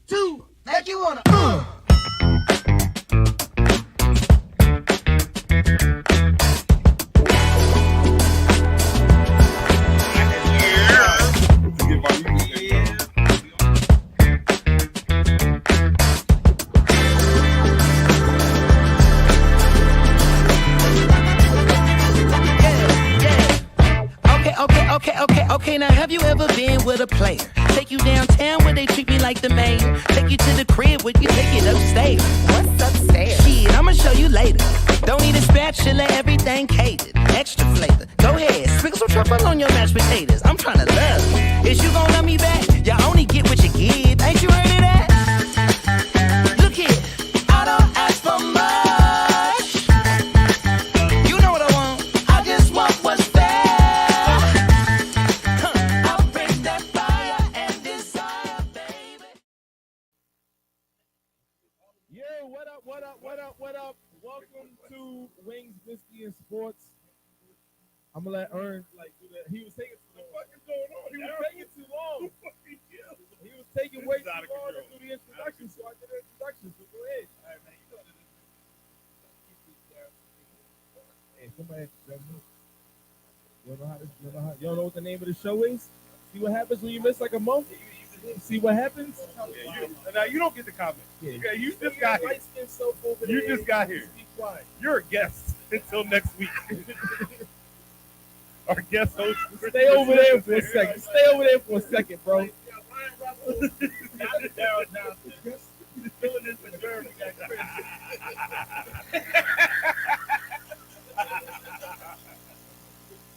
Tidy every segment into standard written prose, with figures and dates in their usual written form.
2, like you wanna. Okay, now have you ever been with a player? Take you downtown where they treat me like the mayor. Take you to the crib where you take it upstairs. What's upstairs? Shit, I'ma show you later. Don't need a spatula, everything catered. Extra flavor. Go ahead, sprinkle some truffle on your mashed potatoes. I'm tryna love. Is you gon' love me back? You only get what you give. Ain't you heard of that? Look here, I don't ask for much. You know what I want. I just want what's fair. What up? Welcome to Wings, Whiskey, and Sports. I'm gonna let Ern do that. He was taking too long. What is going on? He was taking too long. He was taking way too long to do the introduction, so I did the introduction. So go ahead. All right, man. You know this. Hey, somebody, you don't know what the name of the show is? See what happens when you miss like a month? See what happens? Now you don't get the comment. Yeah, you just got here. You just got here. You're a guest until next week. Our guest host. Stay over there for a second. Stay over there for a second, bro.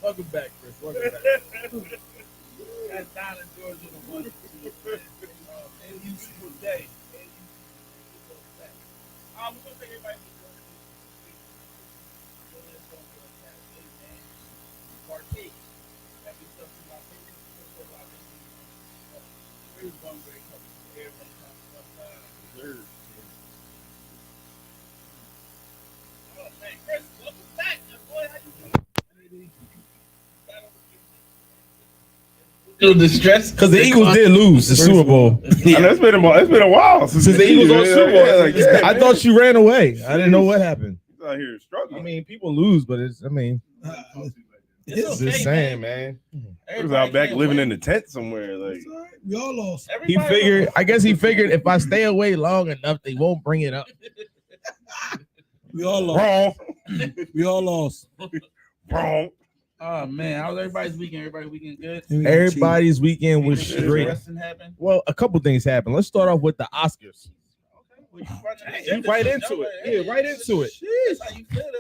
Welcome back, Chris. Welcome back. That's Don and George in the one. And you see what day. I'm going to take everybody to partake. That is something my favorite. There's one great company. Everybody comes up. Oh, man, Chris, welcome back. Boy, how you doing? Distress because the Eagles did lose the Super Bowl. Yeah. It's been a while since the Eagles on Super Bowl. Yeah, I thought you ran away. I didn't know what happened. He's out here struggling. I mean, people lose, but it's it's just saying, man. He was out back living in the tent somewhere. Like we all lost. I guess he figured if I stay away long enough, they won't bring it up. We all lost. Wrong. We all lost. Wrong. Oh man, how was everybody's weekend? Everybody's weekend good? Everybody's weekend was straight. Happened? Well, a couple things happened. Let's start off with the Oscars. Right into it. Yeah, right into it.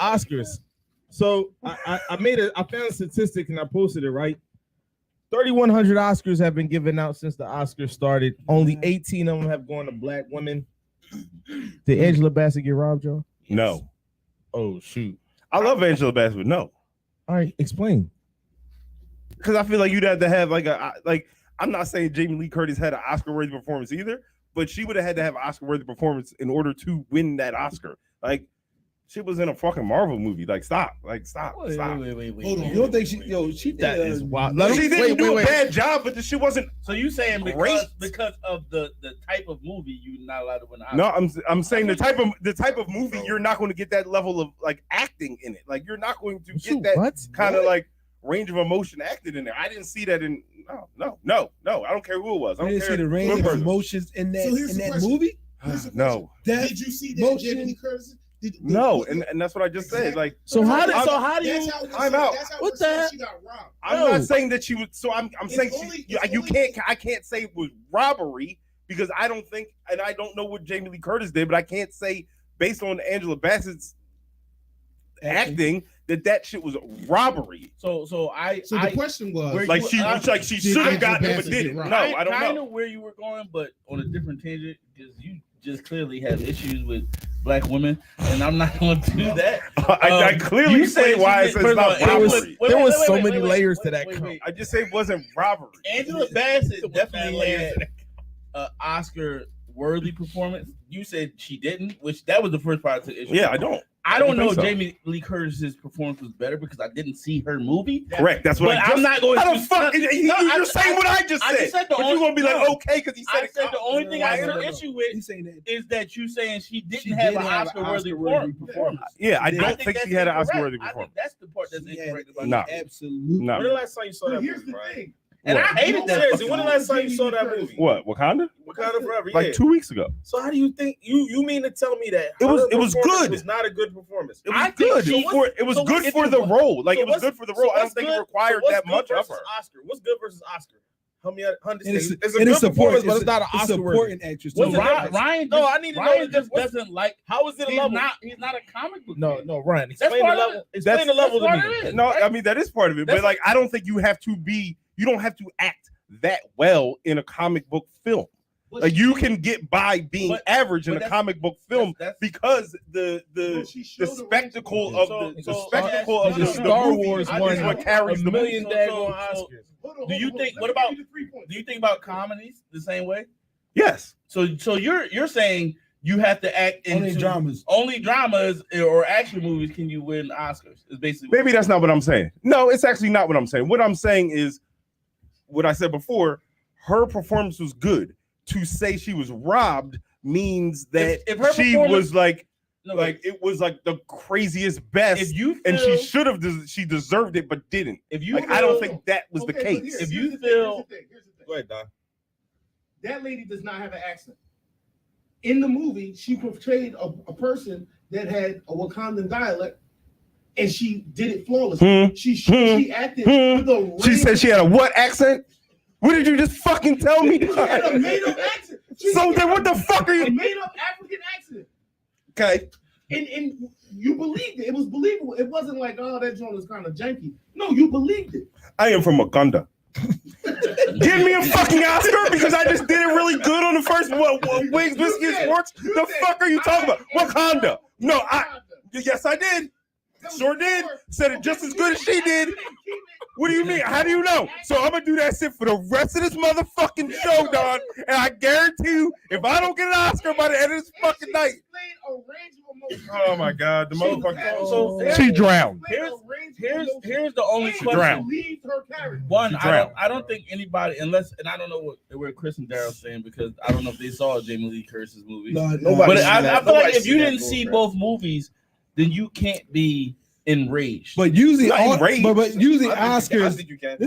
Oscars. So I found a statistic and I posted it, right? 3,100 Oscars have been given out since the Oscars started. Only 18 of them have gone to black women. Did Angela Bassett get robbed, Joe? No. Oh, shoot. I love Angela Bassett, but no. All right, explain. Because I feel like you'd have to have I'm not saying Jamie Lee Curtis had an Oscar-worthy performance either, but she would have had to have an Oscar-worthy performance in order to win that Oscar. Like, she was in a fucking Marvel movie. Like, stop. Stop. Wait. Hold on. You don't think she That is wild. She didn't do a bad job, but she wasn't. So you saying great because of the type of movie you're not allowed to win an Oscar? No, I'm saying the type of movie you're not going to get that level of like acting in it. Like you're not going to get that kind of like range of emotion acted in there. I didn't see that in no. I don't care who it was. I don't didn't see the range of emotions in that movie. No. Did you see that Jamie Lee Curtis? No, and that's what I just said. Like, how do you? I'm out. What the? She got robbed. I'm not saying that she was. So I'm saying I can't say it was robbery because I don't think, and I don't know what Jamie Lee Curtis did, but I can't say based on Angela Bassett's acting that shit was robbery. So the question was she should have gotten it, but didn't. No, I don't know. I know where you were going, but on a different tangent because you just clearly have issues with black women, and I'm not going to do that. I clearly say why it's not robbery. There was so many layers to that. I just say it wasn't robbery. Angela Bassett definitely had an Oscar-worthy performance. You said she didn't, which that was the first part of the issue. Yeah, I don't. I don't know if Jamie Lee Curtis's performance was better because I didn't see her movie. Correct. That's what I'm not going to. How the fuck? You're saying what I just said. But you're going to be like, okay, because he said I said the only thing I took issue with is that you saying she didn't have an Oscar-worthy performance. Yeah, I don't think she had an Oscar-worthy performance. That's the part that's incorrect about it. Absolutely. When the last time you saw that Here's movie, the Brian? thing. And I hated that. Seriously, when the last time you saw that movie? What? Wakanda? Wakanda Forever. Like 2 weeks ago. So how do you think you mean to tell me that it was good? It was not a good performance. It was good. It was good for the role. Like it was good for the role. I don't think it required that much of her. Oscar. What's good versus Oscar? Help me understand. It's a good performance, but it's not an Oscar supporting actress. Ryan, no, I need to know. Just doesn't like. How is it a level? He's not a comic book. No, Ryan. Explain the level. Explain the level to me. No, I mean that is part of it. But like, I don't think you have to be. You don't have to act that well in a comic book film. Like you can get by being average in a comic book film because the spectacle of the Star Wars one is what carries the million daggone Oscars. Do you think? What about? Do you think about comedies the same way? Yes. So you're saying you have to act in only dramas or action movies can you win Oscars? Is basically maybe that's not what I'm saying. No, it's actually not what I'm saying. What I'm saying is what I said before. Her performance was good. To say she was robbed means that if she was like it was like the craziest best. If you feel, and she should have, she deserved it, but didn't. If you, I don't think that was the case. If you feel, go ahead, Don. That lady does not have an accent. In the movie, she portrayed a person that had a Wakandan dialect, and she did it flawlessly. She acted with a. She said she had a what accent? What did you just fucking tell me? She had a made-up accent. So then what the fuck are you? A made-up African accent. Okay. And you believed it. It was believable. It wasn't like, oh, that joint is kind of janky. No, you believed it. I am from Wakanda. Give me a fucking Oscar because I just did it really good on the first Wings, Whiskey, and Sports. The fuck are you talking about? Wakanda. No, yes, I did. Sure did. Said it just as good as she did. What do you mean? How do you know? So I'm gonna do that shit for the rest of this motherfucking show, Don. And I guarantee you, if I don't get an Oscar by the end of this fucking night. Oh my god, the motherfucker. So she drowned. Here's the only question. One, I don't think anybody, unless, and I don't know what Chris and Daryl saying because I don't know if they saw Jamie Lee Curtis's movie. But I feel like if you didn't see both movies, then you can't be enraged. But usually, but usually Oscars. I think you can.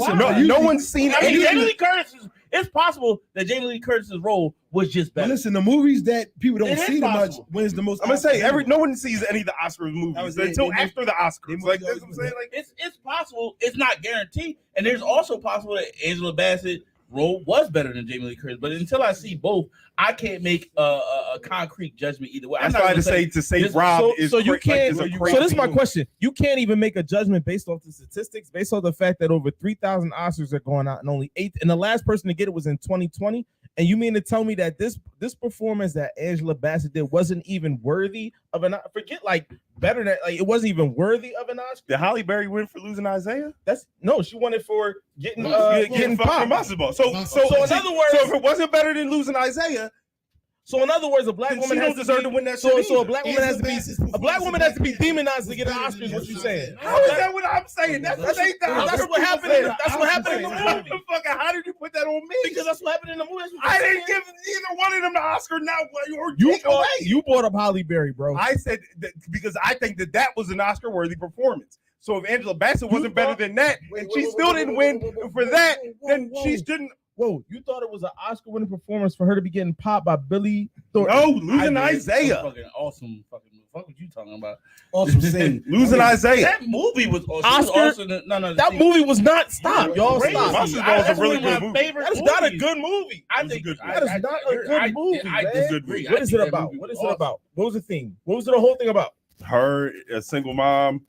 No one's seen. I mean, Jamie Lee Curtis. It's possible that Jamie Lee Curtis's role was just better. But listen, the movies that people don't see that much wins the most. I'm gonna say no one sees any of the Oscars movies until after the Oscars. Like that's what I'm saying. Like it's possible. It's not guaranteed, and there's also possible that Angela Bassett role was better than Jamie Lee Curtis. But until I see both, I can't make a concrete judgment either way. That's why to say Rob is so you can't. So this is my question. You can't even make a judgment based off the statistics, based off the fact that over 3,000 Oscars are going out and only 8, and the last person to get it was in 2020. And you mean to tell me that this performance that Angela Bassett did wasn't even worthy of an better than it wasn't even worthy of an Oscar? Did Halle Berry win for losing Isaiah? She won it for getting fucked from basketball. So in other words, so if it wasn't better than losing Isaiah. So in other words, a black woman has deserve to win that. So a black woman has to be demonized to get an Oscar. Is what you're saying? How is that what I'm saying? That's what happened. That's what happened in the movie. How did you put that on me? Because that's what happened in the movie. I didn't give either one of them the Oscar. Now you brought up Halle Berry, bro. I said that because I think that was an Oscar-worthy performance. So if Angela Bassett wasn't better than that, and she still didn't win for that, then she didn't. Whoa, you thought it was an Oscar-winning performance for her to be getting popped by Billy Thornton? No, losing Isaiah. Fucking awesome fucking movie. What you talking about? Awesome scene. Losing Isaiah. That movie was awesome. Oscar. That movie was not. Stop, y'all. Stop. That's a really good movie. That's not a good movie. I think that is not a good movie. I disagree. What is it about? What is it about? What was the theme? What was the whole thing about? Her, a single mom,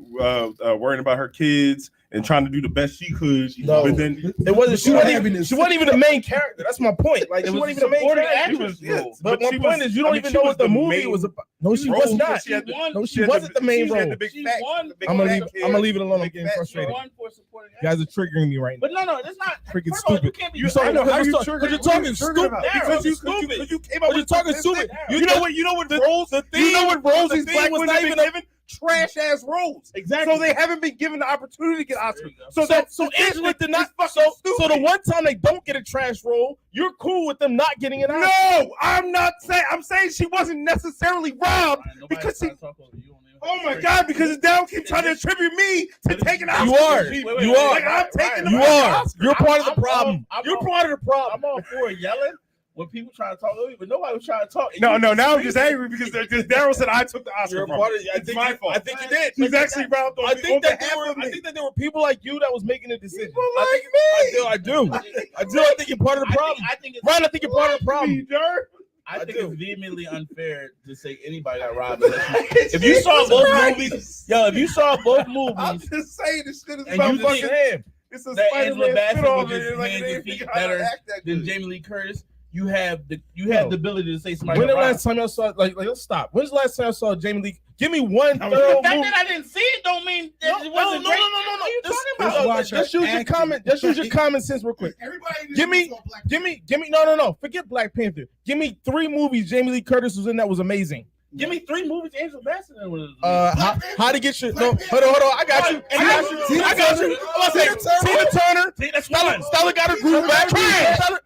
worrying about her kids, and trying to do the best she could. No. But then it wasn't. She wasn't even the main character. That's my point. Like, It she was wasn't even the main supporting character. actress Yeah, role. But my she point was- is, you don't I mean, even she know was what the the movie main was about. No, she role, was but not. she had the- No, she she had wasn't the main she had role. the big She fat- won. the big I'm gonna fat leave. kid, I'm gonna leave it alone. I'm big getting fat frustrated. One for supporting You guys are triggering me right now. But no, it's not. Freaking First of all, stupid. You can't be. You saw- I know how you Because triggered. you're talking What are you stupid. triggered about? Daryl, Because stupid. you came up You're with talking stupid. stupid. You know what roles? the You know theme- what roles the these theme black was women not have even been a- given? Trash ass roles. Exactly. So they haven't been given the opportunity to get Oscars. So Angela did not. So the one time they don't get a trash role, you're cool with them not getting an Oscar. No, I'm not saying. I'm saying she wasn't necessarily robbed because she. Oh my God! Because Daryl keeps trying to attribute me to taking Oscars. You are. from people. You are. Like, I'm taking You the are. Oscar. You're part of the I'm problem. all- You're part of the problem. I'm all for yelling when people try to talk over me, but nobody was trying to talk. No. Now I'm just angry because Daryl said I took the Oscar. You're from part her. of. I It's think my you, fault. I think you did. He's actually round on I me- think on that behalf there were. of me. I think that there were people like you that was making the decision. People I like think, me. I do. I think you're part of the problem. I think it's Ryan, I think you're part of the problem. I think I do. it's vehemently unfair to say anybody got robbed. If you saw both movies, if you saw both I'm movies, just saying this shit is And about you fucking. think It's a that Angela Spider-Man Bassett spit-off would just and like, hand they their feet figure out how to better act that than good. Jamie Lee Curtis, you have the No. ability to say somebody. When the got robbed. last time y'all saw like let's stop. When's the last time I saw Jamie Lee? Give me one I thorough was- The movie. fact that I didn't see it don't mean that it wasn't great. What are you talking about? Just use your comment. Just use your common sense real quick. Everybody Give me- Give me. No. Forget Black Panther. Give me 3 movies Jamie Lee Curtis was in that was amazing. Give me 3 movies Angela Bassett was. How to get your no? Hold on. I got you. I got you. I'm gonna say Tina Turner. See, that's one. Stella got her groove back. Stella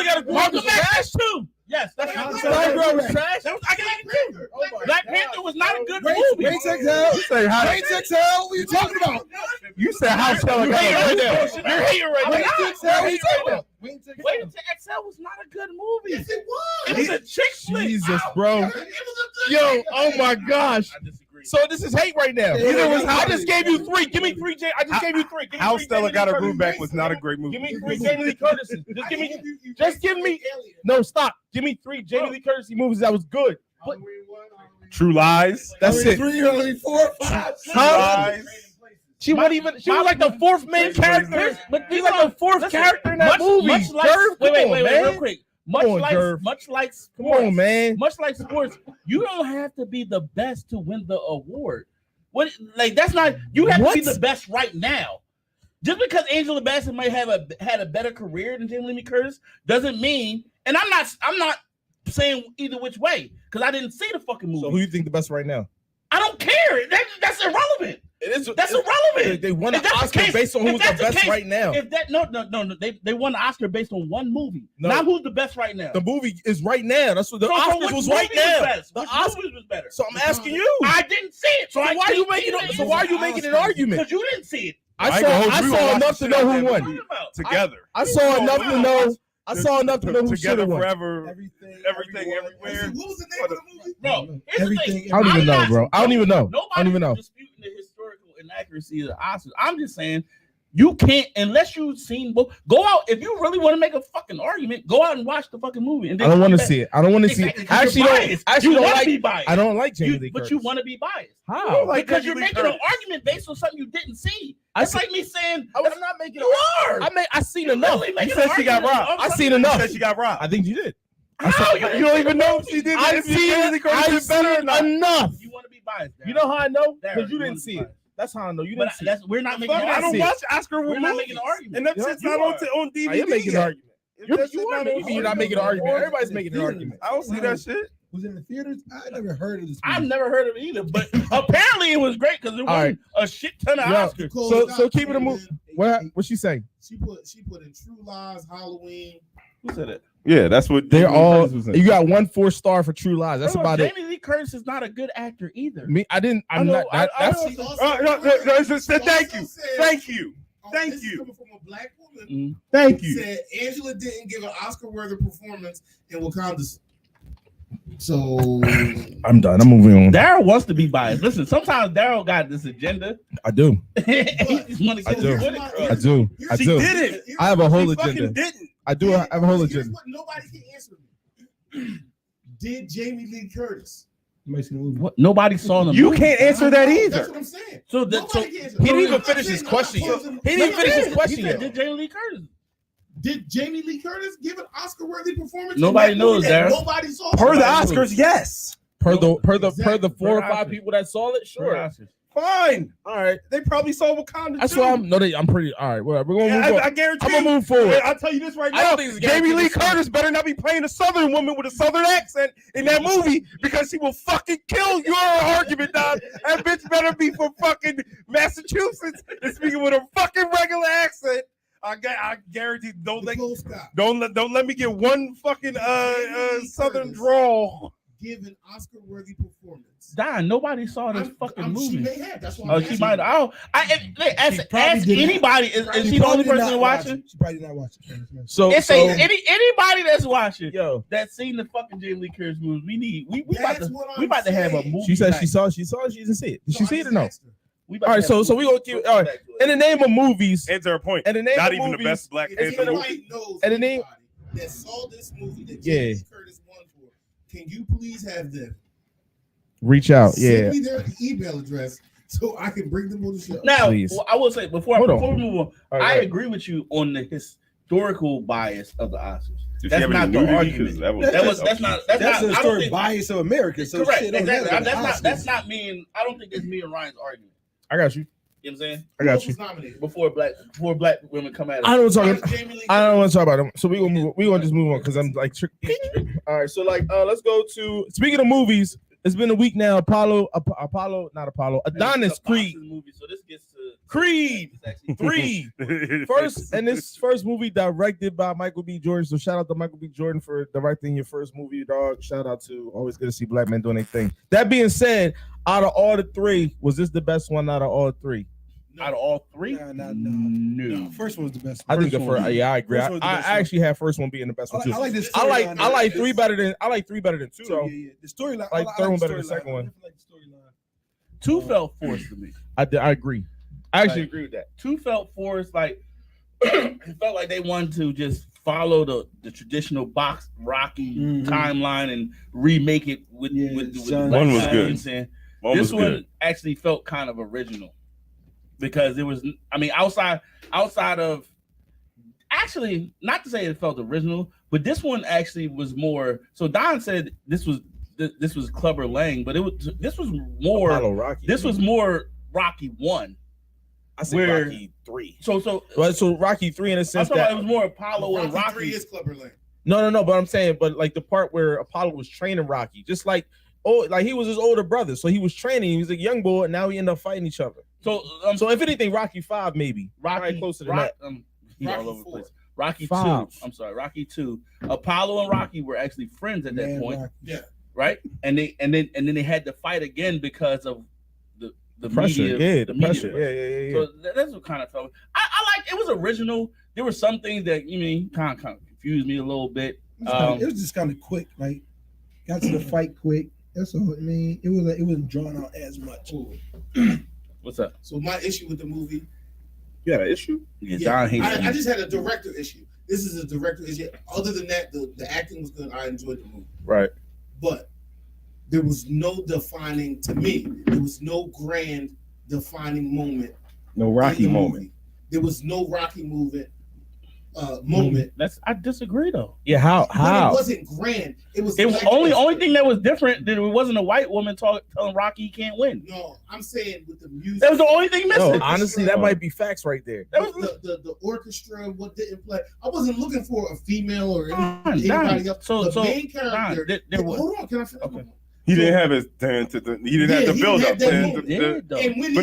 got her groove Malcolm back. X too. Yes, that's Black what Black Girl was trash. I can even do. Black Panther was not a good Wait, movie. Hell. You say how? Wait, Hell. What are you talking about? You said how Stella got her You're groove back. hating right now. Wait, Hell. What are you talking about? Waiting to Exhale was not a good movie. Yes, it was. It was a chick flick. Jesus, bro. It was a good Yo, movie. oh my gosh. I disagree. So this is hate right now. I just gave you 3. Give me 3. I just gave you 3. Give me How 3 Stella Jamie got Lee her Curtis. groove back was not a great movie. Give me 3 Jamie Lee Curtis. Just give me. Alien. No, stop. Give me 3 Jamie Lee Curtis movies that was good. Halloween 1, Halloween True Lies. That's it. 3, Halloween 4, 5. Huh? Lies. She wasn't even. She was like the 4th main character. But She's like the 4th character in that movie. Much like, Jerv, wait, man. real quick. Much Come on, like Jerv. sports. Come on, man. Much like sports, you don't have to be the best to win the award. What like that's not you have to be What? the best right now. Just because Angela Bassett might have had a better career than Jamie Lee Curtis doesn't mean. And I'm not saying either which way because I didn't see the fucking movie. So who you think the best right now? I don't care. That's irrelevant. It is. That's irrelevant. They won If the that's the Oscar case- based on if who's the that's the best case- right now. If that no, they won the Oscar based on one movie. No. Not who's the best right now. The movie is right now. That's what the So Oscars which was right movie now. best? The Which Oscars. movie was better? So I'm asking you. I didn't see it. So why are you making it? So why are you making an argument? Because you didn't see it. I saw enough to know who won. What are you talking about? Together. I saw enough to know. I saw enough to know who should Together have won. forever. Everything, Everywhere. What was the name of the movie? Bro, here's the thing. Everything. I don't even I'm know, not- bro. I don't even know. Nobody's I don't even know. disputing the historical inaccuracy of the Oscars. I'm just saying you can't unless you've seen both. Go out if you really want to make a fucking argument. Go out and watch the fucking movie. And I don't want to see it. I don't want to see it. Exactly, I actually don't. biased. I actually You don't wanna be like. biased. I don't like Jamie Lee But Curtis. you want to be biased. How? Like Because Jamie you're Lee making an Curtis. argument based on something you didn't see. I That's see- like me saying I'm not making. you are. I seen You're enough. really making You said an she got argument robbed. of I something seen you enough. You said she got robbed. I think you did. How? You don't even know if she did. I've if Jamie Lee Curtis seen did better or not. enough. You want to be biased. You know how I know? Darren, Because you you didn't wanna see be it. biased. That's how I know. You But didn't see it. that's we're not making Fuck, an I don't argument. watch Oscar We're movies. not making an argument. And that Yeah, shit's you not are. on DVD. I am making an yet. argument. If You that shit's are not making. on You're not making an argument. Everybody's making an argument. I don't see that shit. Was in the theaters? I never heard of this I've movie. never heard of it either, but apparently it was great because there All wasn't a shit ton of Yeah. Oscars. So keep it a move. What she say? She put in True Lies, Halloween. Who said it? Yeah, that's what They're Jamie Lee all. Curtis was in. You got 1 4-star for True Lies. That's Bro, about it. Jamie Lee Curtis is not a good actor either. Me, I didn't. I'm know, not. That, I that's. know. She also- No, it's just- she thank also you. said- Thank you. Thank this is you. coming from a black woman. Thank you. Said Angela didn't give an Oscar-worthy performance in Wakanda. So I'm done. I'm moving on. Daryl wants to be biased. Listen, sometimes Daryl got this agenda. I do. He just want to I get do. his foot across. I do. I She do. didn't. I have a whole She fucking agenda. didn't. I do. I have a whole Here's agenda. what nobody can answer me. Did Jamie Lee Curtis? What? Nobody saw the You movie. can't answer that That's either. what I'm saying. So he didn't even finish his question yet. He didn't finish his question yet. Did Jamie Lee Curtis? Did Jamie Lee Curtis give an Oscar-worthy performance? Nobody knows that. Nobody saw. Per the Oscars, yes. Per the 4 or 5 people that saw it, sure. Fine. All right. They probably saw Wakanda. That's too. why I'm pretty. All right. Well, we're gonna move on. I guarantee. I'm gonna move forward. I'll tell you this right I now. don't think it's Jamie Lee guaranteed. Curtis better not be playing a Southern woman with a Southern accent in that movie because she will fucking kill your argument, dog. That bitch better be from fucking Massachusetts and speaking with a fucking regular accent. I guarantee. Don't let me get one fucking Southern drawl. Give an Oscar-worthy performance. Don, nobody saw this fucking movie. She may have. That's why. She might. Ask anybody. Is she the only person watching? She probably did not watch it. So anybody that's watching, yo, that's seen the fucking Jamie Lee Curtis movie. We about to have a movie. She said night. she saw it. She didn't see it. Did she see it or no? We All right, so we gonna keep. All right. In the name of movies, Answer her point. In the name not of even movies, the best Black Panther movie. And the name that saw this movie that Jamie Lee Curtis won for. Can you please have them reach out? send me their email address so I can bring them on the show? Now, Please. I will say before we move on, right, I agree with you on the historical bias of the Oscars. Did That's she have not any the nudity? argument. That's not That's I the don't historic think- bias of America. So correct. shit don't Exactly. matter. That's not me and I don't think it's me and Ryan's argument. I got you. You know what I'm saying? I got you. Before black women come at us. I don't want to talk about them. So we gonna just move on because I'm like tricky. All right. So let's go to speaking of movies. It's been a week now. Adonis Creed. Movie, so this gets to Creed 3. This first movie directed by Michael B. Jordan. So shout out to Michael B. Jordan for directing your first movie, dog. Shout out to always good to see black men doing their thing. That being said, out of all the 3, was this the best one out of all 3? Out of all 3? No. First one was the best. I think the first. Yeah, I agree. I actually had first one being the best one too. I like this. I like 3 better than 2. So yeah. The storyline. Like third one better than the second one. 2 felt forced to me. I agree. I actually agree with that. 2 felt forced. Like it felt like they wanted to just follow the traditional box Rocky timeline and remake it with one was good. This one actually felt kind of original because it was. I mean, outside of actually, not to say it felt original, but this one actually was more. So Don said this was Clubber Lang, but this was more Apollo Rocky. This was more Rocky 1. I said Rocky 3. So Rocky 3 in a sense that it was more Apollo and Rocky. 3 is Clubber Lang. No, but I'm saying, but like the part where Apollo was training Rocky, just like he was his older brother, so he was training. He was a young boy, and now he ended up fighting each other. So if anything, Rocky 5 maybe. Rocky closer to that. All over the place. Rocky 2. I'm sorry, Rocky 2. Apollo and Rocky were actually friends at that point. Rocky. Yeah. Right, and then they had to fight again because of the pressure. media. The pressure. Yeah. So that's what kind of felt. I like it was original. There were some things that kind of confused me a little bit. It was just kind of quick. Like got to the fight quick. That's all. I mean, it wasn't drawn out as much. What's up? So my issue with the movie. You had an issue? Yeah, I just had a director issue. This is a director issue. Other than that, the acting was good. I enjoyed the movie. Right. But there was no defining, to me, there was no grand defining moment. No Rocky moment. There was no Rocky moment. I disagree though. Yeah, how? But it wasn't grand. It was only thing that was different that it wasn't a white woman telling Rocky he can't win. No, I'm saying with the music. That was the only thing missing. No, honestly, that might be facts right there. That was the orchestra, what didn't play. I wasn't looking for a female or anybody else. So the main character. Hold on, can I finish? Okay. He didn't have his he didn't have the build up. And when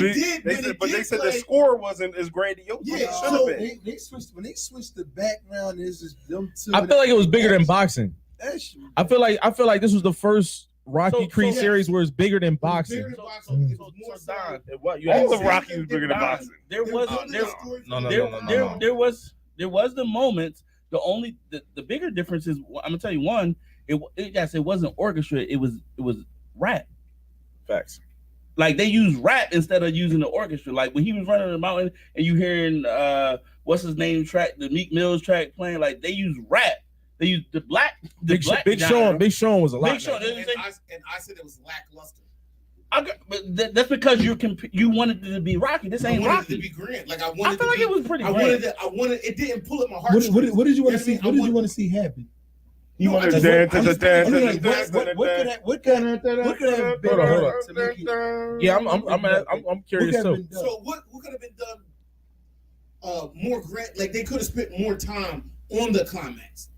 they said the score wasn't as grandiose. Yeah, it should have been. When they switched the background, it's just them two. I feel like it was bigger than boxing. I feel like this was the first Rocky Creed series where it's bigger than boxing. All the Rocky was bigger than boxing. There was the moments. The bigger difference is I'm gonna tell you one. It wasn't orchestra. It was rap. Facts. Like they used rap instead of using the orchestra. Like when he was running the mountain and you hearing what's his name track, the Meek Mill's track playing. Like they used rap. They used the black. Big Sean was a lot. And I said it was lackluster. That's because you wanted it to be Rocky. This ain't Rocky. It to be grand. Like I feel like it was pretty. I wanted. It didn't pull at my heart. What did you want to see? What did you want to see happen? You want to dance to the dance. What could have been? Hold on. Yeah, I'm curious too. So what could have been done? More grand. Like they could have spent more time on the climax.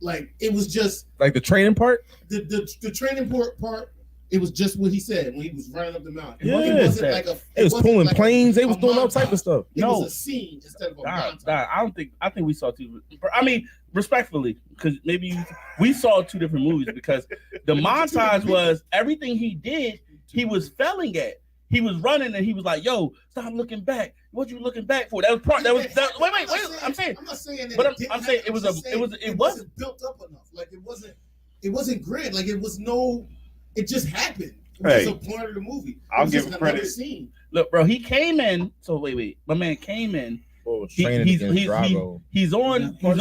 Like it was just like the training part. The training part. It was just what he said when he was running up the mountain. Yeah, it wasn't like it was pulling planes. They was doing all type of stuff. It was a scene instead of a montage. I think we saw two. I mean, respectfully, because maybe we saw two different movies. Because the montage was everything he did. He was failing at. He was running and he was like, "Yo, stop looking back. What you looking back for?" That was part. Wait. I'm not saying that. But I'm saying it wasn't built up enough. Like it wasn't grand. Like it was no. It just happened. It was a part of the movie. I'll give him credit. Scene. Look, bro, he came in. So wait. My man came in. He's on first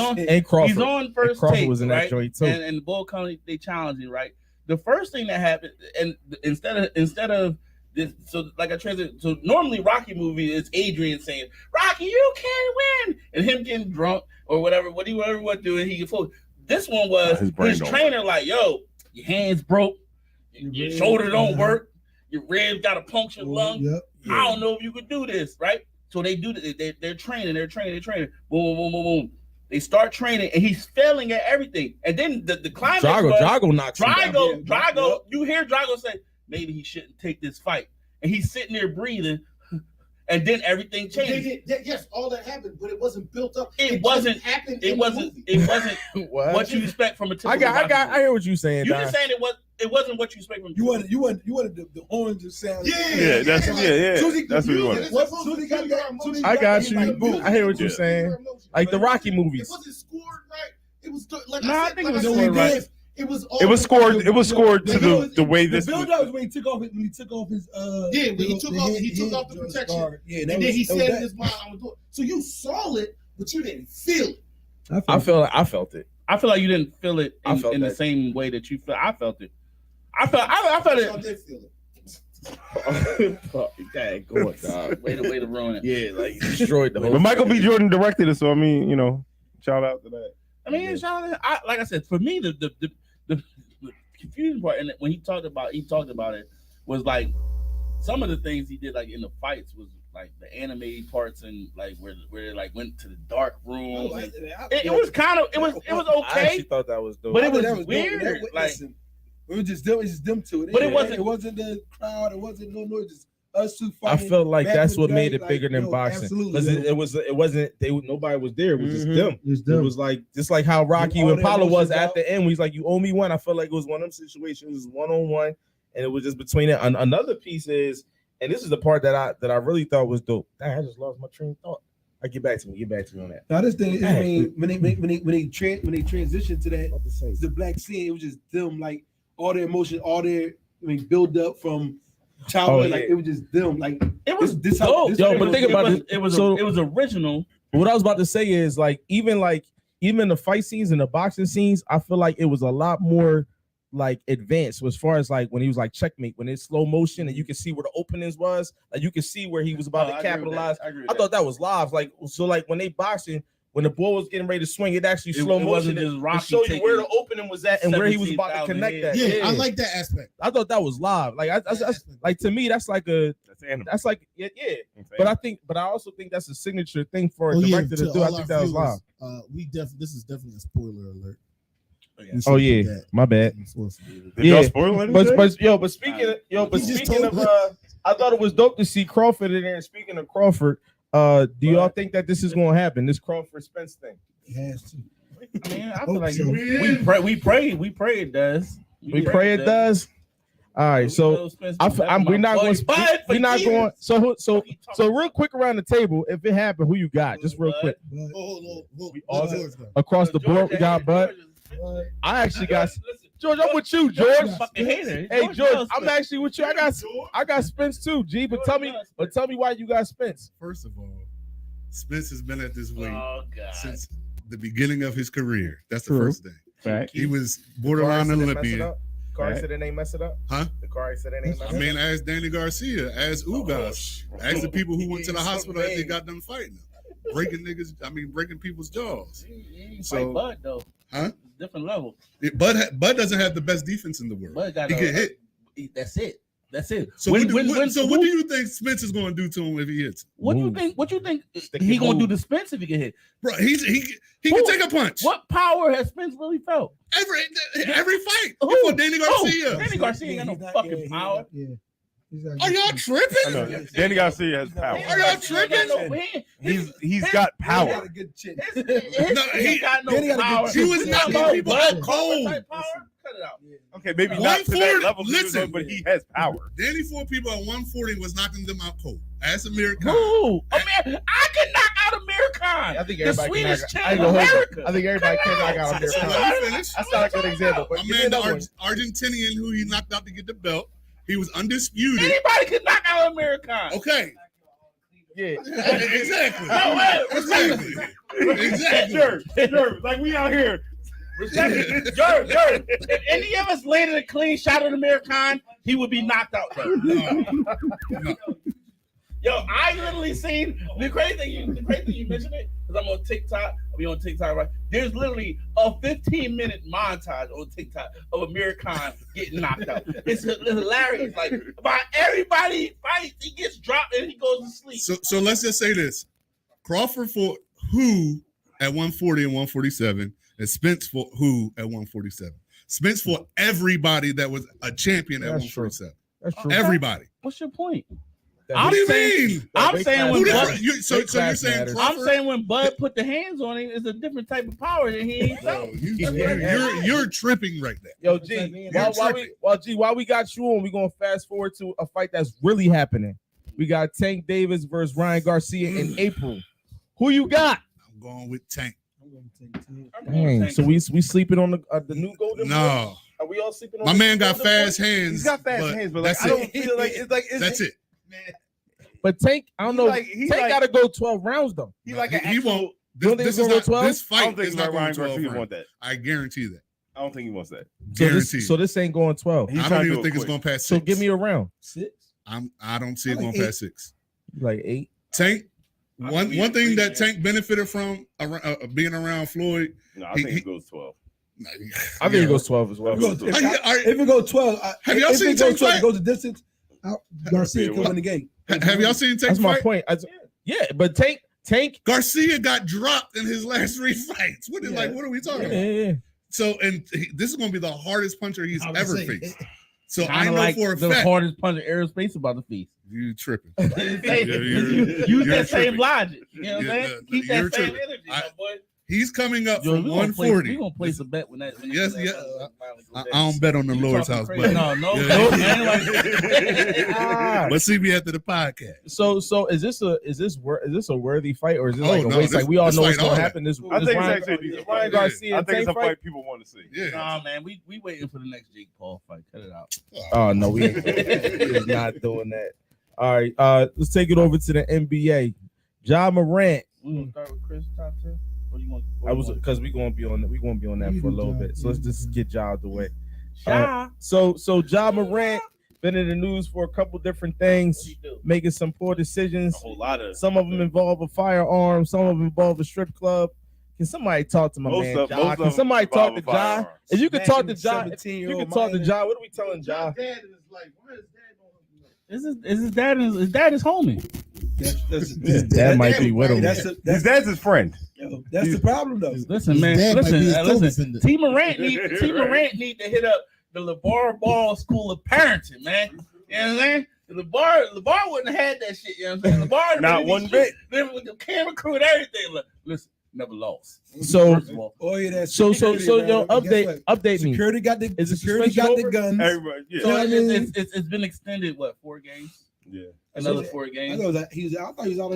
Crawford take, was in right? that joint too. And Bull County, they challenging, right? The first thing that happened, and instead of this, so like I translated, so normally Rocky movie is Adrian saying, "Rocky, you can't win," and him getting drunk or whatever doing. He get This one was his trainer like, "Yo, your hands broke. Your shoulder don't work. Your ribs got a punctured lung. I don't know if you could do this, right?" So they do. They're training. Boom. They start training, and he's failing at everything. And then the climax. Drago knocks him down. Drago. You hear Drago say, "Maybe he shouldn't take this fight," and he's sitting there breathing. And then everything changed. Yes, all that happened, but it wasn't built up. It wasn't what you expect from a typical I hear what you're saying. You're just saying it wasn't what you expect from. You wanted the horns to sound. Yeah. That's what you wanted. I got you. I hear what you're saying. Like the Rocky movies. It wasn't scored right. It was like I think it was scored right. It was scored. It was scored to the way this. The build up was when he took off his. When he took off the protection. Guard. Yeah, and then he said in his mind, "I'm gonna do it." So you saw it, but you didn't feel it. I felt it. I feel like you didn't feel it in the same way that you felt. I felt it. I felt it. I did feel it. Dang, go on, dog. Way to ruin it. Yeah, like you destroyed the whole. But Michael B. Jordan directed it, so I mean, shout out to that. I mean, like I said, for me, the confusing part, and when he talked about it, was like some of the things he did, like in the fights, was like the anime parts and like where they like went to the dark room. It was okay. I actually thought that was dope, but it was weird. It was just them two. But it wasn't the crowd. It wasn't no noise. Just us two fighting. I felt like that's what made it bigger than boxing. Because it wasn't. Nobody was there. It was just them. It was like just like how Rocky and Apollo was at the end. He's like, "You owe me one." I felt like it was one of them situations, 1-on-1, and it was just between it. Another piece is, and this is the part that I really thought was dope. Dang, I just lost my train of thought. Get back to me on that. Now this thing, I mean, when they transitioned to the black scene, it was just them, like all their emotion, build up from childhood, like it was just them, like it was dope. But think about it. It was original. What I was about to say is like even the fight scenes and the boxing scenes, I feel like it was a lot more like advanced as far as like when he was like checkmate, when it's slow motion and you can see where the openings was, like you can see where he was about to capitalize. I thought that was live. Like so, like when they boxing, when the ball was getting ready to swing, it actually slow motion to show you where the opening was at and where he was about to connect that. Yeah, I like that aspect. I thought that was live. Like that's like to me, that's like that's like yeah. But I also think that's a signature thing for a director to do. I think that was live. This is definitely a spoiler alert. Oh yeah, my bad. Did y'all spoil anything? But speaking of, I thought it was dope to see Crawford in there. And speaking of Crawford, do y'all think that this is going to happen? This Crawford Spence thing? It has to. I mean, I feel like we pray it does. We pray it does. All right, so we're not going. So real quick around the table, if it happened, who you got? Just real quick. Across the board, we got Bud. I actually got George. I'm with you, George. Hey, George, I'm actually with you. I got Spence too, G. But tell me why you got Spence. First of all, Spence has been at this weight since the beginning of his career. That's the first thing. Right. He was borderline Olympian. Carson didn't mess it up. Huh? Dakari said that ain't. I mean, ask Danny Garcia, ask Ugas, ask the people who went to the hospital that they got them fighting, breaking people's jaws. He So- fight Bud though. Huh? Different level. Bud doesn't have the best defense in the world. Bud got He get hit. That's it. That's it. So what do you think Spence is going to do to him if he hits? What do you think? What you think Stick he and gonna do move. to Spence if he get hit? Bro, he can take a punch. What power has Spence really felt? Every fight Who? before Danny Garcia. Danny Garcia ain't got no fucking power. Are y'all tripping? No, Danny Garcia has power. Are y'all tripping? He's got He power. got a good chin. He got no Danny got a good power. chin. He was knocking people out cold. Type power? Cut it out. Okay, maybe not to that 140 level, listen. but he has power. Danny fought people at 140 and was knocking them out cold. Ask Amir Khan. Who? I could knock out Amir Khan. I think the everybody can Swedish knock. champ I ain't of gonna hold America. you. I think everybody can knock out Amir So Khan. let me finish. That's not a good example. But My give me man, another one. the Argentinian who he knocked out to get the belt, he was undisputed. Anybody could knock out Amir Khan. Okay. Yeah. Exactly. No, wait, Exactly. Sure. Like we out here. Jerv, if any of us landed a clean shot at Amir Khan, he would be knocked out. Though. No. Yo, I literally seen the crazy thing you mentioned it because I'm on TikTok. I'll be on TikTok, right? There's literally a 15-minute montage on TikTok of Amir Khan getting knocked out. It's hilarious. Like about everybody he fights, he gets dropped and he goes to sleep. So let's just say this: Crawford fought who at 140 and 147, and Spence fought who at 147. Spence fought everybody that was a champion at That's 147. That's true. Everybody. What's your point? What do you mean? I'm Big saying class when Who Bud, did, you, so you're saying matters. Crawford? I'm saying when Bud put the hands on him, it's a different type of power than he ain't felt. You're tripping right there. Yo, G, while we got you on, we're gonna fast forward to a fight that's really happening. We got Tank Davis versus Ryan Garcia in April. Who you got? I'm going with Tank. Dang, so we sleeping on the new Golden Boy? No, Are we all sleeping on my the man new got Golden Boy? fast hands. He's got fast hands, but like that's I don't it. feel like it's That's it. But Tank, I don't know. He Tank gotta go 12 rounds though. He like an He actual. won't. You don't think This it's is gonna not. go 12? This I don't fight think is not Ryan going 12 Garcia want rounds. that. I guarantee that. I don't think he wants that. Guaranteed. So this ain't going 12. He's I trying don't to even do it think it's quick. going past 6. So give me a round. 6. I don't see it I like going 8. past 6. Like 8. Tank. I One think thing we that agree, Tank benefited from being around Floyd. No, I think it goes 12. I think it goes 12 as well. If it go 12, Have y'all seen if it go Tank 12, fight? it goes the distance. Garcia can win the game. Have y'all seen Tank That's my fight? point. Yeah, but Tank. Garcia got dropped in his last 3 fights. What Yeah. are we talking Yeah, about? yeah. So, this is going to be the hardest puncher he's I would ever say, faced. So I Kinda know like for a the fact hardest punch in aerospace about the feast. you tripping. Use you're that same tripping. logic. You know what I'm Yeah, saying? Keep that you're same tripping. energy, my boy. He's coming up Yo, from we 140. gonna place a bet when that. Yes, when yeah. that I don't bet on the You Lord's talking house, crazy. but No, Yeah. man. Like, Ah. let's see me after the podcast. So is this a worthy fight or is it Oh, like a no, waste? this- Like we all this know what's fight gonna all happen. This I think it's Ryan, actually a decent this fight. Ryan Garcia I and think it's Tank a fight. fight people want to see. Yeah. nah, man, we waiting for the next Jake Paul fight. Cut it out. Oh no, we is not doing that. All right, let's take it over to the NBA. Ja Morant. We gonna start with Chris top 10. Or you want? I was because we're gonna be on that for a little bit. So let's just get Ja out the way. So Ja Morant been in the news for a couple different things, making some poor decisions. A whole lot of. Some of them involve a firearm, some of them involve a strip club. Can somebody talk to my man Ja? Can somebody talk to Ja? If you could talk to Ja, if you could talk to Ja, what are we telling Ja? Dad in his life. Why is dad on his life? Is his dad? His dad is homie. That might be with him. That's His dad's his friend. the problem though. Listen, man. dad might be his Listen. co-defendant. T. Morant need to hit up the LeVar Ball School of Parenting, man. You know what I'm saying? LeVar wouldn't have had that shit. You know what I'm saying? LeVar Not one bit. Living with the camera crew and everything. Look, listen, never lost. So First of all, Oh yeah, that's yo, Guess update what? me. Security got the Is the security got the suspension guns. Everybody, yeah. so I mean- it's been extended. What 4 games? Yeah. Another So 4 I games. thought he was out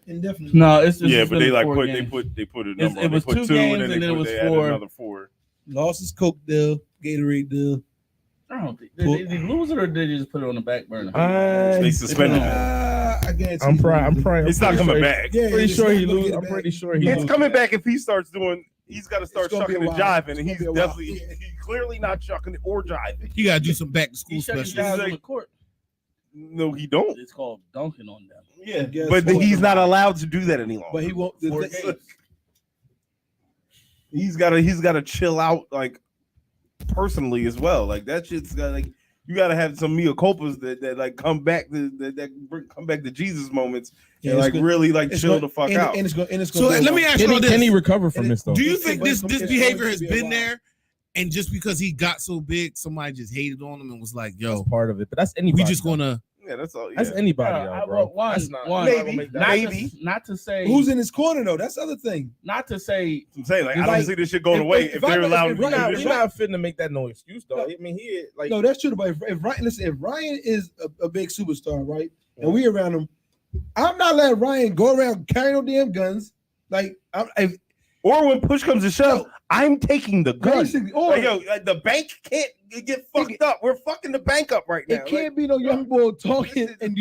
indefinitely. No, it's Yeah, it's but been they like 4 put games. they put a It number. on. was They put 2 2 games and and then then it was they added 4. another 4. Lost his Coke deal, Gatorade deal. I don't think did they lose it or did they just put it on the back burner? They suspended him. I guess I'm pretty It's not coming back. Yeah, Pretty it's sure not he gonna lose. get it I'm back. pretty sure he It's loses. coming back if he starts doing. he's got to start It's gonna be chucking a and while. jiving, and It's he's gonna be a while. definitely he's clearly not chucking it or jiving. You gotta do some back to school He shut specials. down on the court. No, he don't. It's called dunking on them. Yeah, Guess but what? he's not allowed to do that any longer. But he won't. He's gotta chill out, like personally as well. Like that shit's got like you gotta have some mea culpas that like come back to Jesus moments and like really like chill the fuck out. And it's going. So let me ask you this: Can he recover from this though? do you think this it's behavior going has to be a been while. there, and just because he got so big, somebody just hated on him and was like, "Yo, That's part of it, but that's anybody. we just gonna." Yeah, that's all. That's Yeah. anybody, bro. One, That's not- one, I'm not gonna maybe, make that- not to say Who's in his corner though? That's the other thing. not to say I'm saying like I It's don't like- see this shit going if- away if if I they're know- allowed if to We're do not, this. we're not finna make that no excuse though. No. I mean, he like No, that's true. But if Ryan, listen, if Ryan is a big superstar, right, and we around him, I'm not letting Ryan go around carrying no damn guns. Like, Or when push comes to shove, I'm taking the gun. basically, or Like, yo, the bank can't get fucked up. We're fucking the bank up right now. it can't be no young boy talking and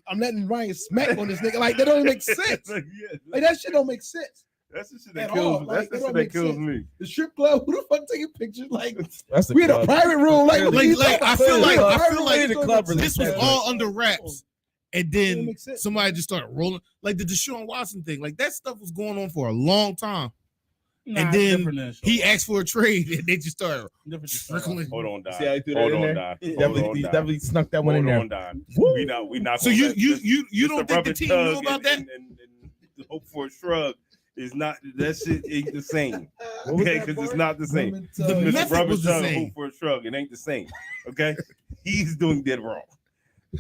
I'm letting Ryan smack on this nigga. Like that don't even make sense. Like, yeah, Like that shit don't make sense. that's the shit that At kills all. me. Like, That's that the don't shit that make kills sense. me. The strip club, who the fuck taking pictures? Like that's the we in a club. private room. Like I feel like the club this was Yeah. all under wraps, and Doesn't then make sense. somebody just started rolling like the Deshaun Watson thing. Like that stuff was going on for a long time. And then he asked for a trade, and they just started trickling. Hold on, Don. See how he threw that Hold in on, there? Don. He Hold definitely, on, he Don. definitely snuck that one in Hold there. on, Don. Woo. We not. So gonna you let you just don't the think the rubber team tug knew about that? and hope for a shrug is not that shit ain't the same. What was Okay, that because it's part? not the same. The Mr. method Rubber was the tug, same. hope for a shrug. It ain't the same. Okay, he's doing dead wrong.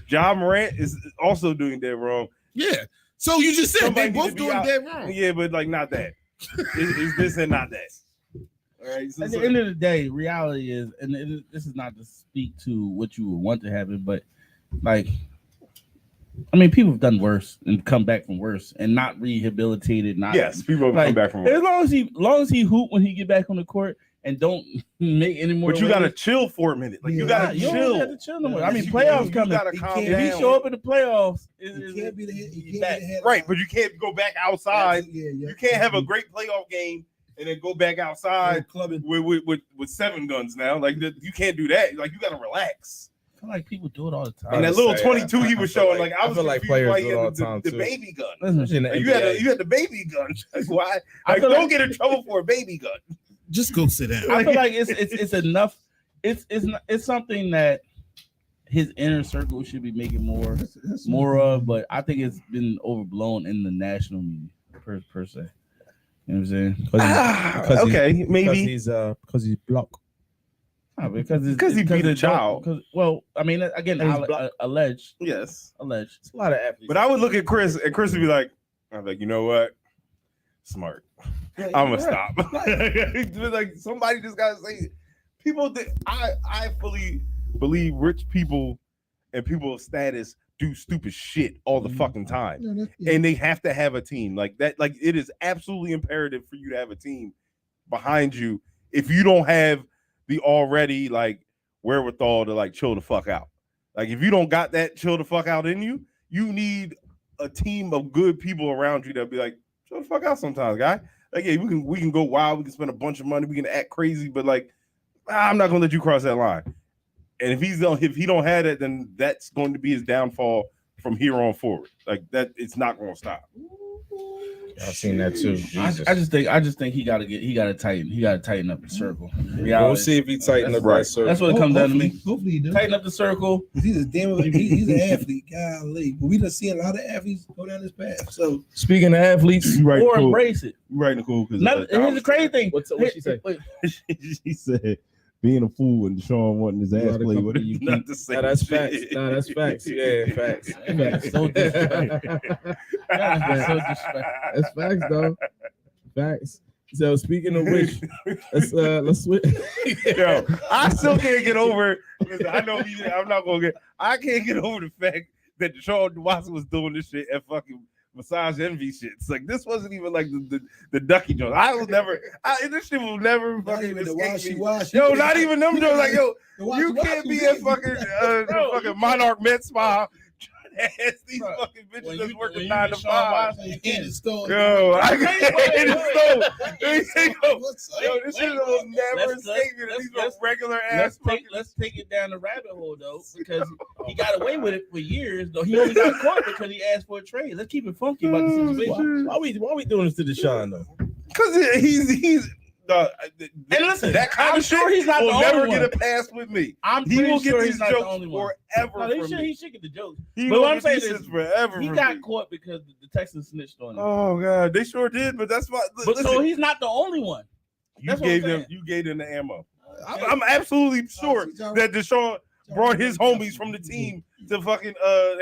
John Morant is also doing dead wrong. Yeah. So you just said Somebody they need to both be doing out. dead wrong. Yeah, but like not that. It's this and not that. All right. At the end of the day, reality is, and this is not to speak to what you would want to happen, but like, I mean, people have done worse and come back from worse and not rehabilitated. Not yes, people have like, come back from. as long as he hoop when he get back on the court and don't make any more. But you gotta waves, chill for a minute. Like you gotta you don't chill. have to chill no more. I mean, You playoffs coming. gotta calm If he down. show up in the playoffs, You can't be the head. You he's can't back. be the head. Right, but you can't go back outside. Yeah. You can't have a great playoff game and then go back outside clubbing. with 7 guns now. Like you can't do that. Like you gotta relax. I feel like people do it all the time. And that little 22 he was showing, like I was feel like confused players why do he it all had the time, the too. baby gun. Especially in the Like, NBA. you had the baby gun. Like why? I Like feel don't like- get in trouble for a baby gun. Just go sit down. I feel like it's enough. It's something that his inner circle should be making more of, but I think it's been overblown in the national media per se. You know what I'm saying? Okay, maybe. Because he's blocked. Because he beat a child. Well, I mean, again, And he's blocked. alleged. Yes. Alleged. It's a lot of athletes. But I would look at Chris and Chris would be like, I'm like, you know what? Smart. I'm gonna stop. Like somebody just gotta say it. People that I fully believe rich people and people of status do stupid shit all the fucking time. And they have to have a team like that. Like it is absolutely imperative for you to have a team behind you if you don't have the already like wherewithal to like chill the fuck out. Like if you don't got that chill the fuck out in you, you need a team of good people around you that'll be like, chill the fuck out sometimes, guy. Like, yeah, we can go wild, we can spend a bunch of money, we can act crazy, but like, I'm not gonna let you cross that line. And if he don't have it, then that's going to be his downfall from here on forward. Like that, it's not gonna stop. I've seen that too. I just think he gotta tighten up the circle. We'll see if he tighten up right. That's what it comes down to me. Hopefully he does. Tighten up the circle. He's an athlete. Golly. But we done seen a lot of athletes go down this path. So Speaking of athletes, Right, Or cool. embrace it. Right, Nicole. Because Here's the crazy thing. what she say? Wait, she said being a fool and Deshaun wanting his ass Gotta played come with to it. you. Not the same. Nah, that's shit. facts. Nah, that's facts. Yeah, facts. That's so disrespectful. That's so disrespectful. That's facts, though. Facts. So speaking of which, let's switch. Yo, I still can't get over. Listen, I know I'm not gonna get. I can't get over the fact that Deshaun Watson was doing this shit at fucking Massage Envy shit. It's like this wasn't even like the Ducky Jones. I was never. This shit will never not fucking even the escape me. washi. Yo, not even them Jones. Like yo, The you washi-washi can't be was at fucking Monarch Med Spa Has these fucking bitches When that's you- working when you 9 to get Sean 5. Watson, you can't. Yo, I can't. What's up? Yo, this shit will never Let's- escape me. These are let's- regular ass. Let's take it down the rabbit hole though, because he got away with it for years. Though he only got caught because he asked for a trade. Let's keep it funky about the situation. Why we doing this to Deshaun though? Because he's And listen, that kind I'm of sure shit he's not will the never only get one. a pass with me. I'm He pretty will get sure these he's not the jokes only one. forever No, from he me. should get the jokes. He But will what I'm get saying these is, shits forever He from got me. caught because the Texans snitched on him. Oh god, they sure did, but that's why. But Listen, so he's not the only one. you that's what I'm gave them saying. you gave them the ammo. I'm absolutely sure that Deshaun brought his homies from the team to fucking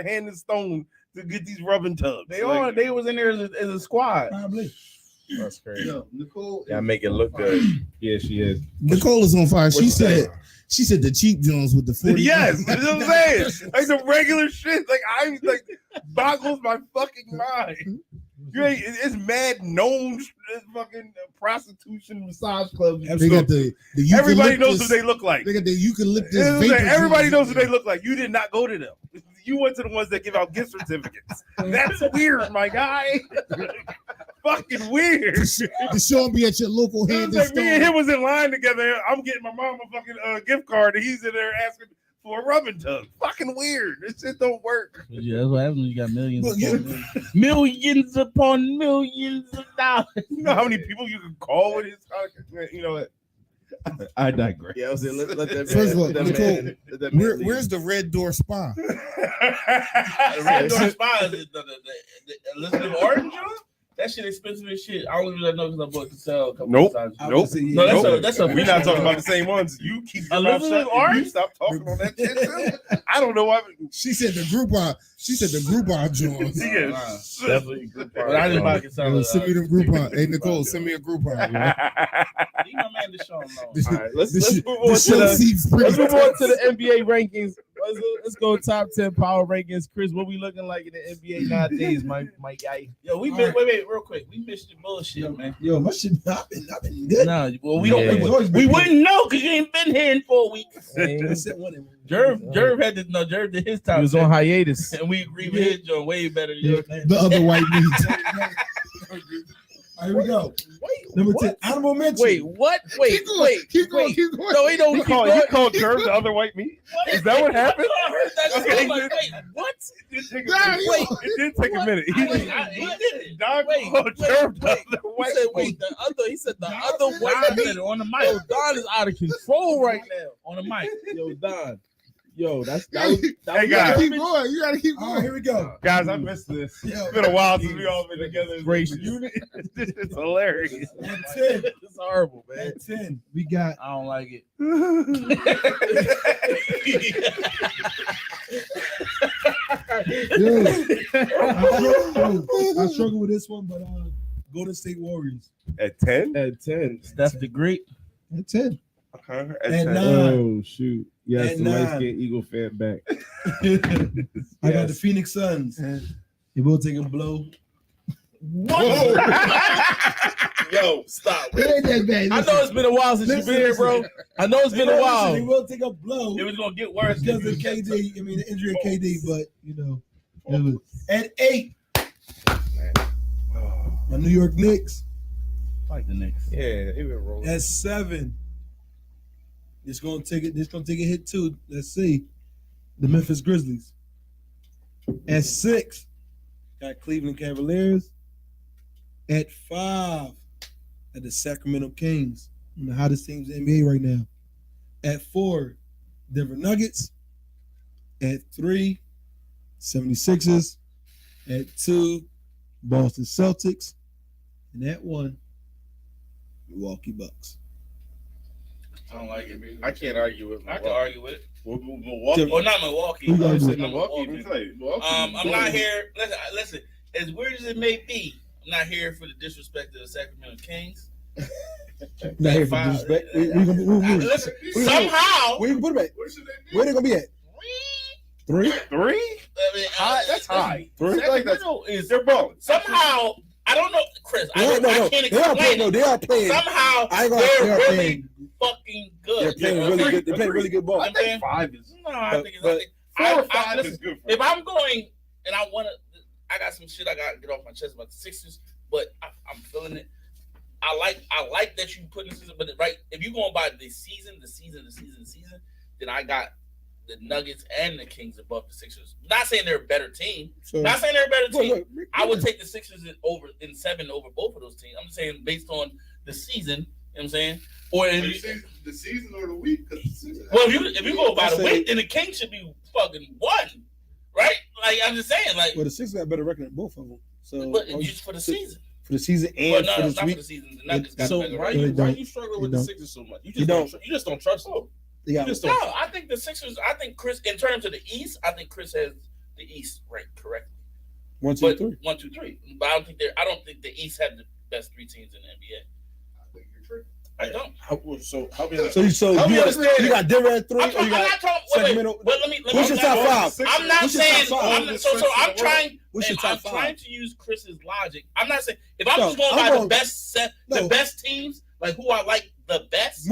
hand and stone to get these rubbing tubs. They was in there as a squad. Probably. That's crazy. Yo, Nicole. Yeah, make it look good. Yeah, she is. Nicole is on fire. She What's said the cheap Jones with the 40. Yes, that's what I'm saying. Like the regular shit. Like I like boggles my fucking mind. You ain't, it's mad known fucking prostitution massage clubs. They got the Everybody knows eucalyptus- what they look like. They got the eucalyptus. You know what I'm saying? vapor Everybody juice. knows what they look like. You did not go to them. You went to the ones that give out gift certificates. That's weird, my guy. Fucking weird. Deshaun be at your local It hand was like me and him was in line together. I'm getting my mom a fucking gift card, and he's in there asking for a rubbing tub. Fucking weird. This shit don't work. Yeah, that's what happens when you got millions. Look, Upon millions upon millions of dollars. You know how many people you can call with his you know what? I digress. Yeah, I was saying, let that First of all, let that Nicole, man- let that man leave. Where's the Red Door Spa? The Red Door Spa is the Elizabeth Orange joint? That shit expensive as shit. I don't even know because I bought the sell a couple Nope. of times. Nope. No, that's a We're not talking about the same ones. You keep your mouth Elizabeth shut. and You Orange? stop talking on that shit too. I don't know why. She said the Groupon. She said the Groupon Jones. Yes. Definitely good part. But I didn't buy Casella. Send me the Groupon. Hey Nicole, send me a Groupon. Man. Leave my man Deshaun alone. All right, let's The move on to show the seems pretty. let's move on to the NBA rankings. Let's go top 10 power rankings. Chris, what we looking like in the NBA nowadays, my guy? Yo, we missed, wait, real quick. We missed your bullshit, man. Yo, my shit. I've been good. No, well, we Yeah. don't. We wouldn't know because you ain't been here in 4 weeks. I said one. Jerv had to no. Jerv did his top. He was on hiatus. and we agree with his joint way better than yours. The other white meat. Here we go. Number 10. Honorable mention. Wait, what? Wait, wait, keep going, wait. keep going. No, he don't He keep called going. Jerv the other white meat. Is that what happened? I heard that. Okay. Okay. Like, wait, what? It did take a minute. He He did it. Don Wait, called Jerv the wait. other He white said, meat. wait, the other. He said the other Don white said meat. it on the Yo, mic. Don is out of control right now. On the mic. Yo, Don. Yo, that Hey, was guys. Keep going. You gotta keep All right, going. here we go. Guys, I missed this. Yo, It's been a while since we all been together as a Gracious. unit. It's hilarious. at 10. It's horrible, man. At 10, we got I don't like it. Yo, I struggle with this one, but Golden State Warriors At 10? At 10. That's the great. at 10. Okay. At 10. 9. Oh shoot! Yes, At the 9. light skinned Eagle fan back. I got the Phoenix Suns. They will take a blow. Yo, stop. It ain't that bad. I know it's been a while since you've been here, bro. I know it's been a They while. will take a blow It was gonna get worse because of KD. I mean, the injury of KD, but you know, it was. At 8, my New York Knicks. Like the Knicks. Yeah, he been rolling. At 7, it's gonna take it. It's gonna take a hit too. Let's see, the Memphis Grizzlies. At 6, got Cleveland Cavaliers. At 5, at the Sacramento Kings, one of the hottest teams in the NBA right now. At 4, Denver Nuggets. At 3, 76ers. At 2, Boston Celtics. And at 1, Milwaukee Bucks. I don't like it. I can't argue with. I can argue with it. Milwaukee. Or not Milwaukee. Who got I'm it? saying Milwaukee. I'm not here. Listen. As weird as it may be, I'm not here for the disrespect of the Sacramento Kings. Not here for disrespect. We gonna Listen, somehow. where you gonna put them at? Where they gonna be at? 3? 3? I mean, That's high. 3? Like Sacramento is they're balling. somehow. I don't know, Chris. I can't They are playing. explain No, it. they are playing. Somehow I ain't gonna. they're They are really playing. fucking They're good. playing You know really what good. They're playing really good ball. I'm saying? 5 is. No, I think it's. but I 4 or 5 listen, is good for if I'm going and I got some shit I got to get off my chest about the Sixers, but I'm feeling it. I like that you put this, but right, if you going by the season, then I got the Nuggets and the Kings above the Sixers. Not saying they're a better team. I would take the Sixers in 7 over both of those teams. I'm just saying based on the season. You know what I'm saying? Or the season or the week? Well, if you go by the week, then the Kings should be fucking 1, right? Like I'm just saying, like. Well, the Sixers got a better record than both of them. So, but just for the season. For the season and for this not week. For the season. The Nuggets got so better why you struggling with the Sixers so much? You just don't trust them. I think the Sixers. I think Chris, in terms of the East, I think Chris has the East ranked correctly. 1, 2, 3. 1, 2, 3. But I don't think the East have the best 3 teams in the NBA. I think you're true. I don't. You got Denver at 3. I'm not talking. Wait, let me. What's your top 5? I'm not saying. I'm trying. What's your top 5? I'm trying to use Chris's logic. I'm not saying if I'm just going by the best teams, like who I like the best.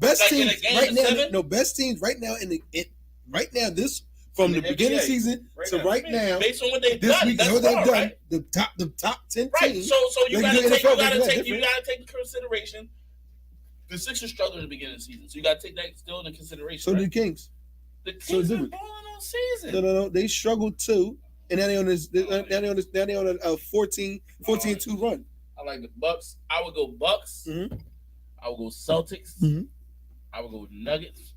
Best teams right now. 7? Best teams right now right now. This from the beginning of the season to right now. Based on what they've this done, week, that's what they've done. Right? The top 10 right. teams. So you gotta take into consideration. The Sixers struggled in the beginning of the season, so you got to take that still into consideration. So do the Kings. The Kings are balling on season. No. They struggled too, and now they on this. Now they on a 14-2 run. I like the Bucks. I would go Bucks. Mm-hmm. I would go Celtics. Mm-hmm. I would go Nuggets.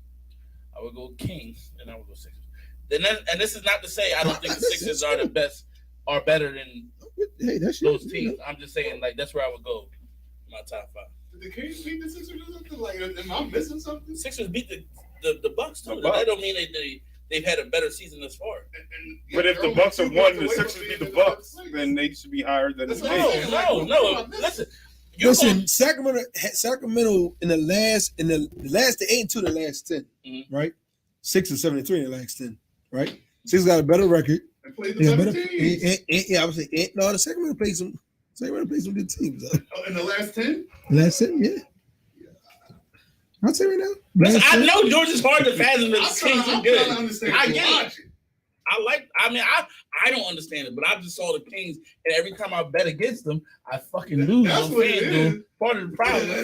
I would go Kings, and I would go Sixers. And this is not to say I don't think the Sixers are the best, are better than those teams. I'm just saying like that's where I would go. My top 5. Did the Kings beat the Sixers or something? Like, am I missing something? Sixers beat the Bucks too. That don't mean they've had a better season thus far. But if the Bucks have won, the Sixers beat the Bucks, then they should be higher than the Kings. No. Listen, Sacramento in the last 8 into the last 10, right? 6 and 7-3 in the last 10, right? Sixers got a better record. And played the better teams. I would say the Sacramento played some. Sacramento played some good teams. In the last 10? Last 10, yeah. I'll tell you right now. Listen, I know George is hard to fathom. The Kings are good. I get it. I don't understand it, but I just saw the Kings, and every time I bet against them, I fucking lose. That's what it is. Part of the problem. I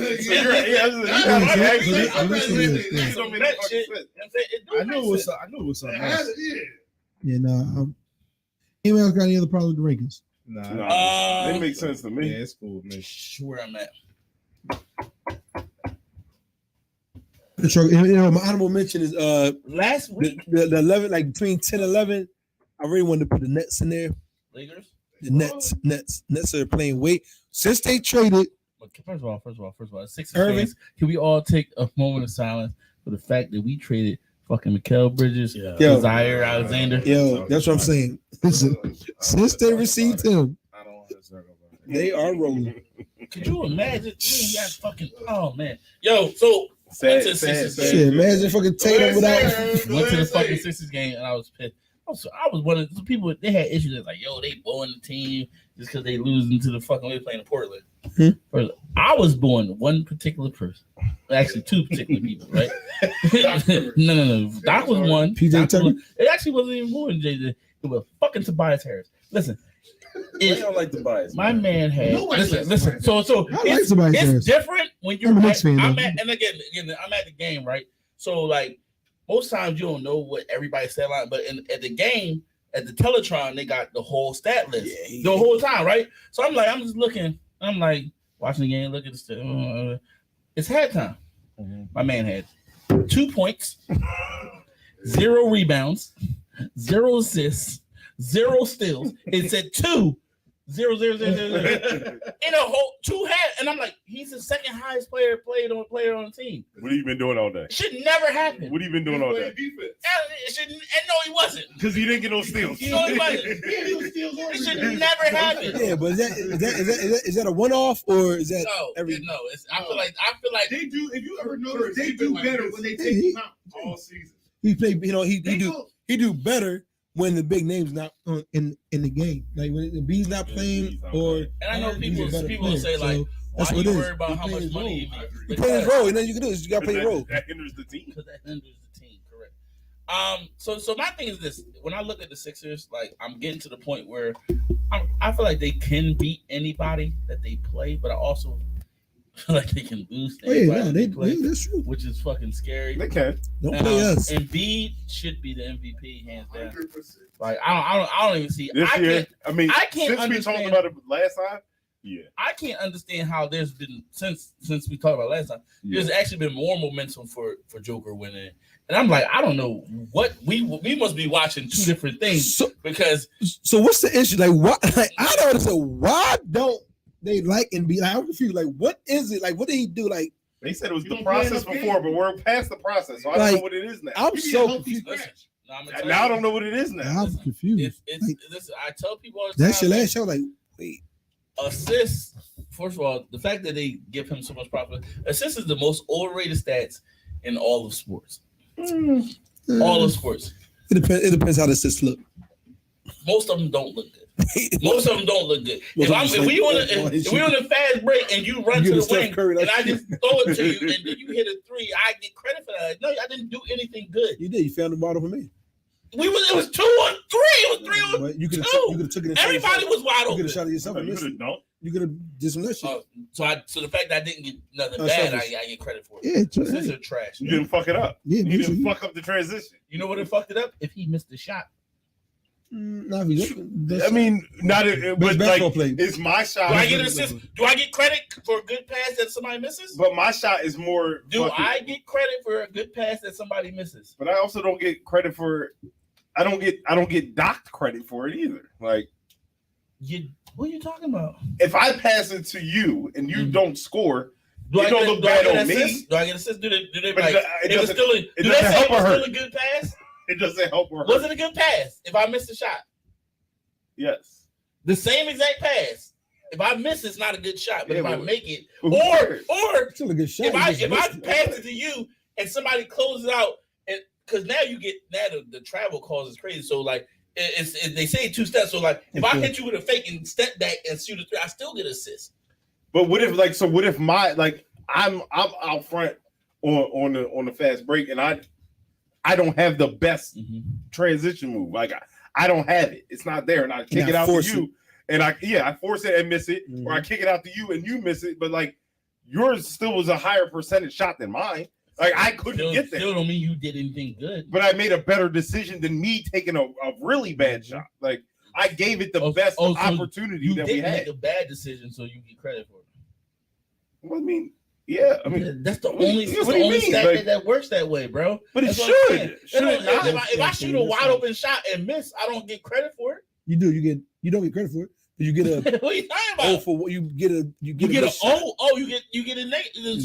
knew it was something else. Yeah, no. Anyone else got any other problem with the Rankings? Nah, they make sense to me. Yeah, it's cool, man. Where I'm at. My honorable mention is last week the 11, like between 10 and 11. I really wanted to put the Nets in there. Lakers. The Nets are playing weight since they traded. First of all, Sixers fans, can we all take a moment of silence for the fact that we traded fucking Mikal Bridges, Zaire Alexander? Yo, that's what I'm saying. Listen, since they received him, I don't want to talk about it. They are rolling. Could you imagine? Oh man, yo, so. Went to the Sixers game. Shit, imagine fucking Tatum without. Went to the fucking Sixers game and I was pissed. I was one of the people. They had issues like, yo, they booing the team just because they losing to the fucking. They playing in Portland. I was booing one particular person, actually 2 particular people, right? No. Doc was one. PJ Tucker. It actually wasn't even booing JJ. It was fucking Tobias Harris. Listen. I don't like Tobias. My man had listen. So it's different when you're. I'm at the game, right? So like most times you don't know what everybody said, but at the game at the Teletron they got the whole stat list the whole time, right? So I'm just looking. I'm like watching the game, look at the stat. It's halftime. My man had 2 points, 0 rebounds, 0 assists. 0 steals. It said 2, 0, 0, 0, 0, 0. In a whole 2 half, and I'm like, he's the second highest player on the team. What have you been doing all day? Should never happen. What have you been doing all day? Defense. And no, he wasn't. Because he didn't get no steals. No, he wasn't. It should never happen. Yeah, but is that a one-off or is that every? No. I feel like they do. If you ever notice, they do better when they take him out all season. He played. He do better when the big name's not in the game, like when the B's not playing, and I know people say like, why are you worried about how much money you play his role? And then you can do is you got to play your role. That hinders the team. Because that hinders the team, correct? So my thing is this: when I look at the Sixers, like I'm getting to the point where I feel like they can beat anybody that they play, but I also feel like they can lose to anybody they play, that's true. which is fucking scary. They can. Don't play us. Embiid should be the MVP hands down. Like I don't even see This year. I mean, I can't since we talked about it last time. Yeah, I can't understand how there's been since we talked about it last time. There's actually been more momentum for Joker winning, and I'm like, I don't know what we must be watching two different things because. So what's the issue? Like, what? Like, I don't understand. Why don't they like and be? Like, I'm confused. Like, what is it? Like, what did he do? Like, they said it was the process before, but we're past the process, so I don't know what it is now. I'm so confused. Now I don't know what it is now. I'm confused. Listen, I tell people all the time, That's your last show. Like, wait. Assists, first of all, the fact that they give him so much profit, assists is the most overrated stats in all of sports. All of sports. It depends how the assists look. Most of them don't look good. Most of them don't look good. If we on a fast break and you run to the wing and I just throw it to you and then you hit a three, I get credit for that. No, I didn't do anything good. You did. You found the bottle for me. It was 2 on 3. It was 3 on 2. You could have took it. Everybody was wide open. You could have shot it yourself. You could have did some of that shit. So the fact that I didn't get nothing bad, I get credit for it. Yeah, this is trash. You didn't fuck it up. Yeah, you didn't fuck up the transition. You know what it fucked it up? If he missed the shot. I mean, not it, but like it's my shot. Do I get assist? Do I get credit for a good pass that somebody misses? But my shot is more. Do I get credit for a good pass that somebody misses? But I also don't get credit for. I don't get docked credit for it either. Like, what are you talking about? If I pass it to you and you don't score, do I don't look bad on me. Do I get assist? Do they like? It was still a good pass. It doesn't help or hurt. Was it a good pass? If I missed the shot, yes. The same exact pass. If I miss, it's not a good shot. But if I make it, or still a good shot. If I pass it to you and somebody closes out, and because now you get the travel calls is crazy. So like they say 2 steps. So like if I hit you with a fake and step back and shoot a 3, I still get assist. But what if my I'm out front on the fast break and I don't have the best transition move. Like I don't have it. It's not there, and I kick it out to you, and I force it and miss it, or I kick it out to you and you miss it. But like yours still was a higher percentage shot than mine. Like I couldn't get there. Still don't mean you did anything good. But I made a better decision than me taking a really bad shot. Like I gave it the best opportunity that we had. You didn't make a bad decision, so you get credit for it. Well, I mean. Yeah, I mean that's the only stat that works that way, bro. But it should. If I shoot a wide open shot and miss, I don't get credit for it. You do. You don't get credit for it. You get a. What are you talking about? Oh, for what you get a. You get you get a negative.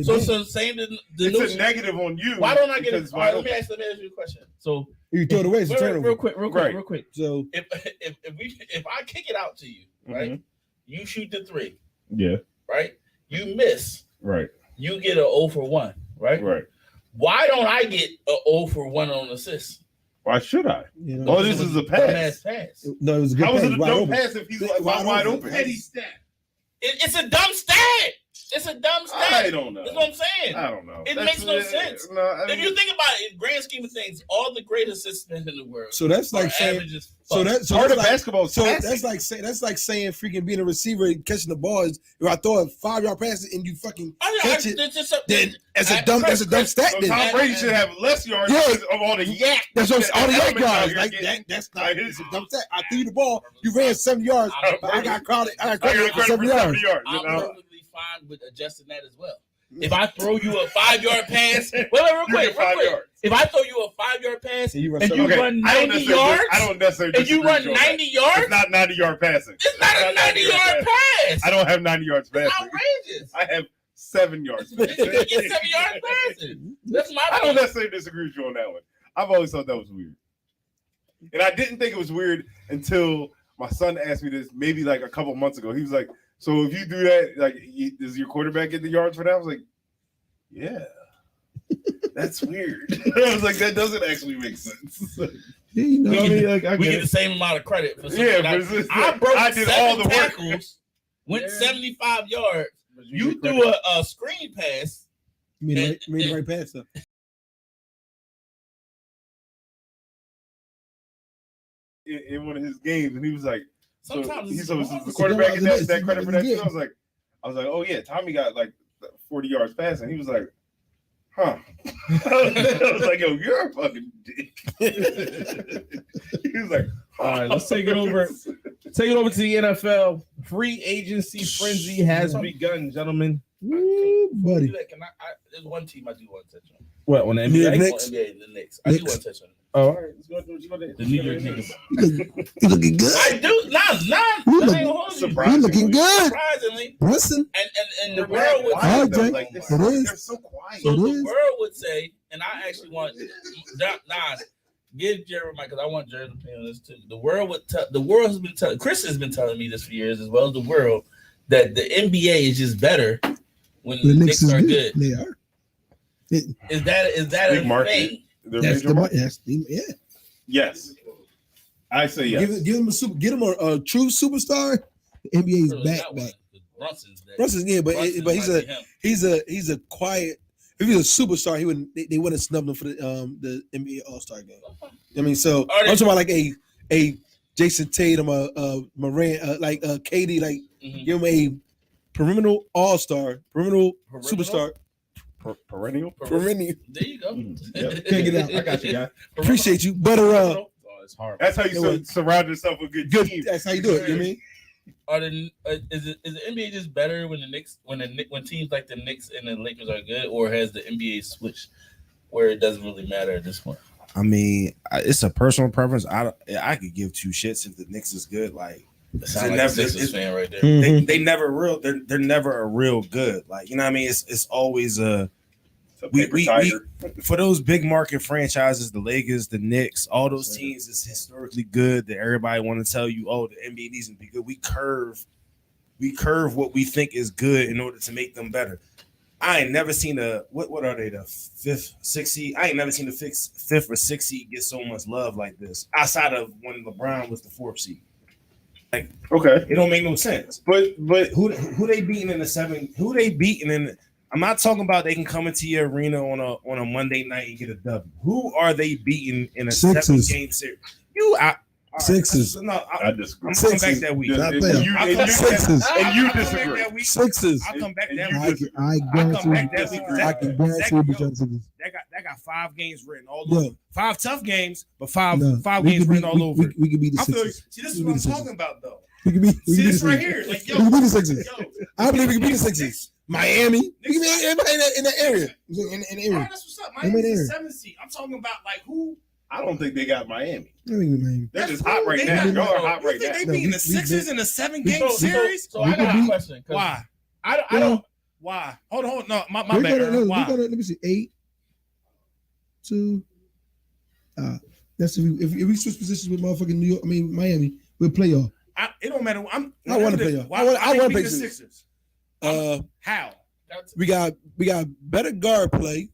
So same. It's a negative on you. Why don't I get it? Let me ask you a question. So you throw it away. It's a turnover. Real quick. So if I kick it out to you, right? You shoot the 3. Yeah. Right. You miss. Right. You get a 0 for 1, right? Right. Why don't I get a 0 for 1 on assist? Why should I? This is a pass. No, it was a good pass. How was it a dumb pass if he's wide open? Petty stat. It's a dumb stat. It's a dumb stat. I don't know. That's what I'm saying. I don't know. It makes no sense. If you think about it, in grand scheme of things, all the great assist men in the world. So that's like saying. So that's part of basketball. So that's like saying freaking being a receiver and catching the ball is if I throw a 5-yard pass and you fucking catch it, then that's a dumb stat. So Tom Brady should have less yards of all the yak. That's what all the yak yards. Like that's not it's a dumb stat. I threw you the ball, you ran 7 yards, but I got credit for 7 yards. I'm perfectly fine with adjusting that as well. If I throw you a 5-yard pass, real quick. If I throw you a 5-yard pass and you run 90 yards, I don't necessarily. And you run 90 yards, it's not 90-yard passing. It's not a 90-yard pass. I don't have 90 yards passing. Outrageous. I have 7 yards. You get 7-yard passing. That's my. I don't necessarily disagree with you on that one. I've always thought that was weird, and I didn't think it was weird until my son asked me this maybe like a couple months ago. He was like, "So if you do that, like, does your quarterback get the yards for that?" I was like, "Yeah, that's weird." I was like, "That doesn't actually make sense." We get the same amount of credit for something. Yeah, I did all the tackles, went 75 yards. You threw a screen pass. You made the right pass though. in one of his games, and he was like, sometimes he's the quarterback in that credit for that too. I was like, oh yeah, Tommy got like 40 yards passing. He was like, huh. I was like, yo, you're a fucking dick. He was like, all right, let's take it over. Take it over to the NFL. Free agency frenzy has begun, gentlemen. Woo, buddy. There's one team I do want to touch on. What, on the NBA? NBA, the Knicks. I do want to touch on it. Oh, all right. Let's go to the New York Knicks. You looking good. I do. You looking good. Surprisingly. Brunson. And the world would say, like this. It is. They're so quiet. So the world would say, and I actually want give Jeremiah, because I want Jeremiah to opinion on this too. The world has been telling, Chris has been telling me this for years, as well as the world, that the NBA is just better when the Knicks are good. They are. Is that big a market. thing? Yes, yeah. Yes, I say yes. Give him a true superstar. The NBA's back. Brunson's but he's a quiet. If he was a superstar, he wouldn't. They wouldn't have snubbed him for the NBA All-Star game. I mean, so I'm talking about like a Jason Tatum, Morant, like KD, like give him a perennial All-Star, perennial superstar. Perennial. There you go. Can't get it out. I got you, guy. Appreciate you, but it's hard. That's how you surround yourself with good teams. That's how you do it. You mean? Is the NBA just better when when teams like the Knicks and the Lakers are good, or has the NBA switched where it doesn't really matter at this point? I mean, it's a personal preference. I could give two shits if the Knicks is good. Like, sound like a Sixers fan right there. They never real. They're never a real good. Like, you know what I mean? It's always we for those big market franchises, the Lakers, the Knicks, all those teams is historically good that everybody want to tell you, oh, the NBA needs to be good. We curve what we think is good in order to make them better. I ain't never seen what are they, the fifth, sixth seed? I ain't never seen the fifth or sixth seed get so much love like this outside of when LeBron was the fourth seed. Like, okay, it don't make no sense. But who they beating in the seven? Who they beating in? I'm not talking about they can come into your arena on a Monday night and get a W. Who are they beating in a Sixers. 7-game series? Sixers. I disagree. I'm coming back that week. Sixers. And you disagree. Sixers. I'll come back that week. I can guarantee you. That got 5 games written all over. 5 tough games, but five games written all over. We could be the Sixers. See, this is what I'm talking about, though. We can be this right here. Like, we can be the Sixers. I believe we can be the Sixers. Miami. We can be in that area. In the area. That's what's up. Miami's the 7th seed. I'm talking about like who. I don't think they got Miami. Miami. They're just hot right now. Y'all are hot right now. They beating the Sixers in a 7-game series? So I got a question. Why? I don't. Why? Hold on. No, my bad. Why? Let me see. 8-2. That's if we switch positions with motherfucking Miami, we'll play y'all. It don't matter. I want to play y'all. I want to play the Sixers. How? We got better guard play.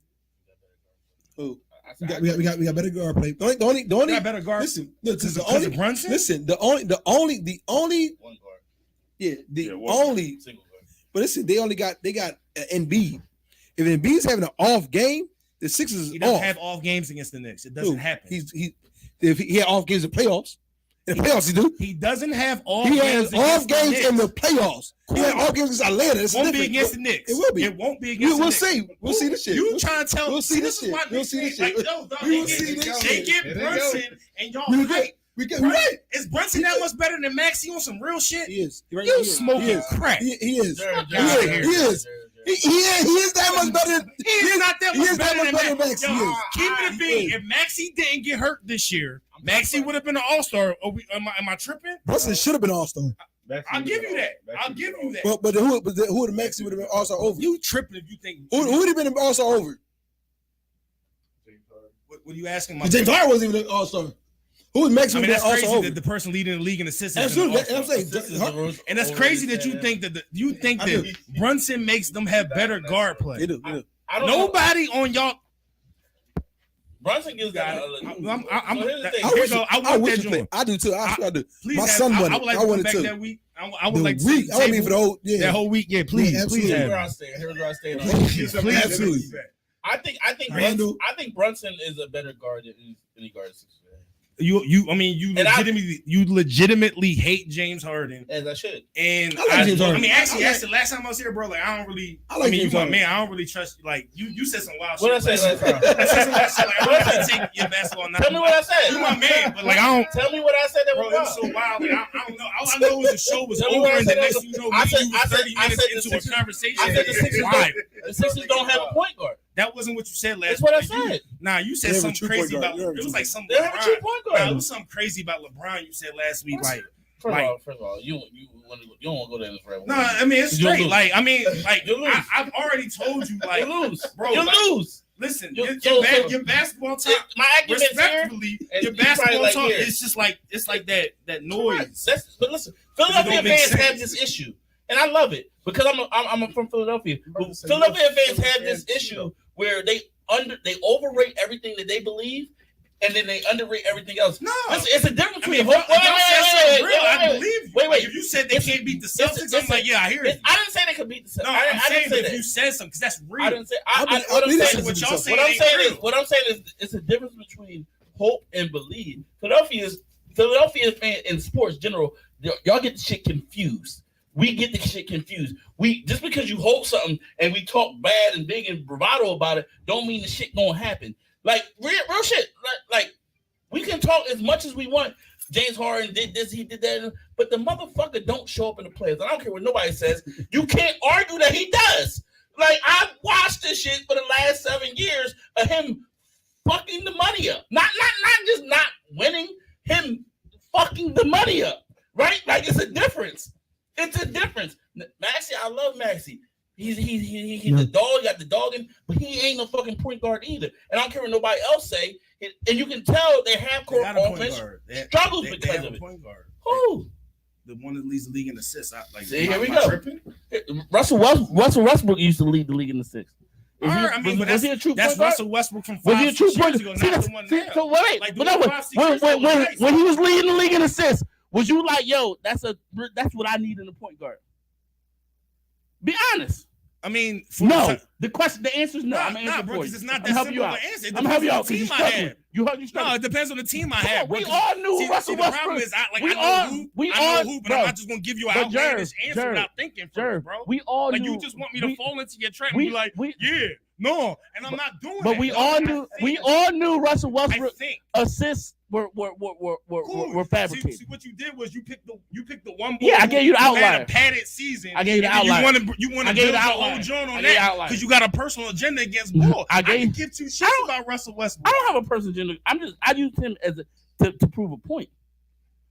Oh, we got better guard play. The only got better guard. Listen, the only Brunson. Listen, the only One guard. Yeah, Single guard. But listen, they got Embiid. If Embiid's having an off game, the Sixers He doesn't off. have off games against the Knicks. It doesn't happen. If he had off games in playoffs. In the playoffs, he do. He doesn't have off He games. has off games in the playoffs. He had off games against Atlanta. It won't be against the Knicks. It will be. It won't be against We'll the see. Knicks. We'll see this shit. You trying to tell? We'll see this shit. We'll see this shit. We will see this shit. They get Brunson and y'all hype. We right. Is Brunson that much better than Maxey on some real shit? He is. You smoking crack. He is. He is. He is that much better. He is not that much better than Maxey. Keep it being. If Maxey didn't get hurt this year, Maxey would have been an all-star. Am I tripping? Brunson should have been all-star. I'll give you that. I'll give you that. But who would Maxey would have been all-star over? You tripping if you think who would have been an all-star over? What are you asking? James Harden wasn't even an all-star. Who was Maxey? I mean, that's crazy over? That the person leading the league in assists. Absolutely, I'm saying, and that's crazy that you think that Brunson makes them have better guard play. They do. Nobody on y'all. Brunson gives that. I wish you play. I do too. I do. My son won it. I wanted to. That week. I would like week. I mean for the whole that whole week. Yeah, please. Here's where I stand. Absolutely. I think Brunson is a better guard than any guard. You legitimately hate James Harden, as I should. And James Harden. actually, the last time I was here, bro, like I don't really. James you my Harden. man. I don't really trust you. Like you said some wild What shit. I say last time? I said some wild shit. Like, I don't really take your basketball. Tell me what I said. You my man, but like I don't. Tell me what I said that Bro, was it was so wild. Like, I don't know. All I know is the show was Tell me what over, I and said the that next was- thing you know, I me said- and you I was said- 30 I minutes said the into a Sixers- conversation. I said the Sixers Why? The Sixers don't have a point guard. That wasn't what you said last. That's what I week. You- said. Nah, you said They have a something true crazy point guard. about. They have a It was true like some They have a true LeBron. point Nah, guard. it was something crazy about LeBron. You said last week, like. First Like- of all, you don't want to go down this rabbit No, hole. I mean it's You'll straight. lose. Like I mean, like You'll lose. I've already told you, like, You lose, bro. You like, lose. Listen, You- your basketball talk. My argument's here. Respectfully, and your you probably basketball like talk here. is just like it's like that noise. But listen, It don't Philadelphia make fans sense. have this issue, and I love it because I'm from Philadelphia. But Philadelphia fans have this issue where they overrate everything that they believe, and then they underrate everything else. No, Listen, it's a difference I mean, between. if y'all said something real, I believe you. Wait. Like, if you said they can't beat the Celtics, I'm like, yeah, I hear you. I didn't say they could beat the Celtics. No, I I'm saying didn't say if that. you said something, because that's real. I didn't say. I What I'm believe saying, what y'all saying what I'm ain't saying is, true. what I'm saying is, it's a difference between hope and believe. Philadelphia fan in sports general, y'all get the shit confused. We get the shit confused. We just because you hope something and we talk bad and big and bravado about it, don't mean the shit gonna happen. Like real shit. Like we can talk as much as we want. James Harden did this, he did that, but the motherfucker don't show up in the playoffs. I don't care what nobody says. You can't argue that he does. Like I've watched this shit for the last 7 years of him fucking the money up. Not just not winning, him fucking the money up. Right? Like it's a difference. It's a difference. Maxey, I love Maxey. He's the dog, got the dog in, but he ain't no fucking point guard either. And I don't care what nobody else say. And you can tell their half-court offense struggles because have of a it. point guard. Who? The one that leads the league in assists. See, here we go. Russell Westbrook used to lead the league in the sixth. Was he a true that's point guard? Russell Westbrook from Was he a 5 true years point ago, guard? not the one now. So wait, Like, but the no, one 5, 6 years ago, nice. when he was leading the league in assists, was you like, yo, that's what I need in a point guard? Be honest. I mean, No. The answer is no. I'm nah, bro, because it's not that helping simple you of out. an answer. It I'm helping you out depends on the because team I have. you No, struggle. it depends on the team I Come have. on, bro, we 'cause all knew see, Russell the problem Westbrook. is, I We know all- who, we I know all- who, but bro. I'm not just gonna give you an But outlandish answer Jerv, without thinking first, bro. We all Like knew. you just want me to we- fall into your trap and we- be like, we- yeah, no, and I'm not doing But that. we No, all I knew. think- We all knew Russell I Westbrook think. assists were Cool. fabricated. See, what you did was you picked the one boy. Yeah, I gave you the who had outlier. a padded season. I gave you the and outlier. You want I to gave you build the your outlier. own joint I on gave you the that outlier. because you got a personal agenda against Ball. I I gave- can give two shits about Russell Westbrook. I don't have a personal agenda. I use him as to prove a point.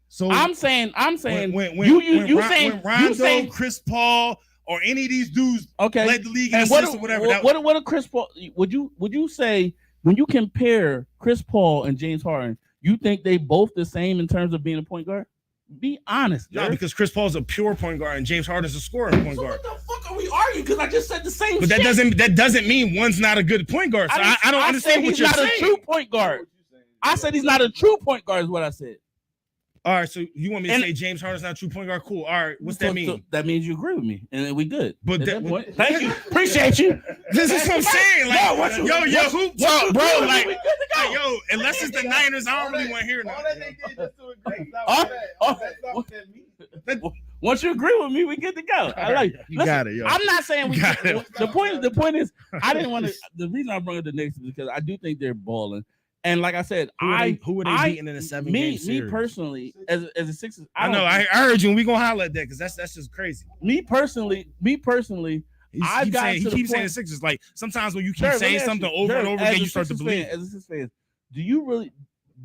So I'm saying when you saying Rondo, Chris Paul, or any of these dudes okay. led the league in And assists or whatever. What a Chris Paul? Would you say when you compare Chris Paul and James Harden, you think they both the same in terms of being a point guard? Be honest. No, Jerv. because Chris Paul's a pure point guard and James Harden's a scoring point So guard. what the fuck are we arguing? Because I just said the same. But shit. that doesn't mean one's not a good point guard. So I don't understand what you're he's not saying. a true point guard. I said he's not a true point guard. Is what I said. All right, so you want me to And- say James Harden's not a true point guard? Cool. All right, what's So- that mean? so that means you agree with me, and then we good. But At that- that point, thank you, appreciate you. This is what I'm saying. Like, No, what you- yo, what- hoop what talk, you bro. agree with Like, me, we good to go. yo, unless it's the Niners, I don't really want to hear nothing. Once you agree with me, we good to go. I like. You Listen, got it, yo. I'm not saying we. Got it. The point is, I didn't want to. The reason I brought up the Knicks is because I do think they're balling, and like I said, Who are they beating in a 7-game me series? personally, as a Sixers, I know. I heard you. And we gonna holler at that because that's just crazy. me personally, I got He to the keeps saying point- the Sixers. Like sometimes when you keep Jerv, let saying me ask something you, over and Jerv, over as again, a you start to Sixers believe. fan, as a Sixers fan, do you really?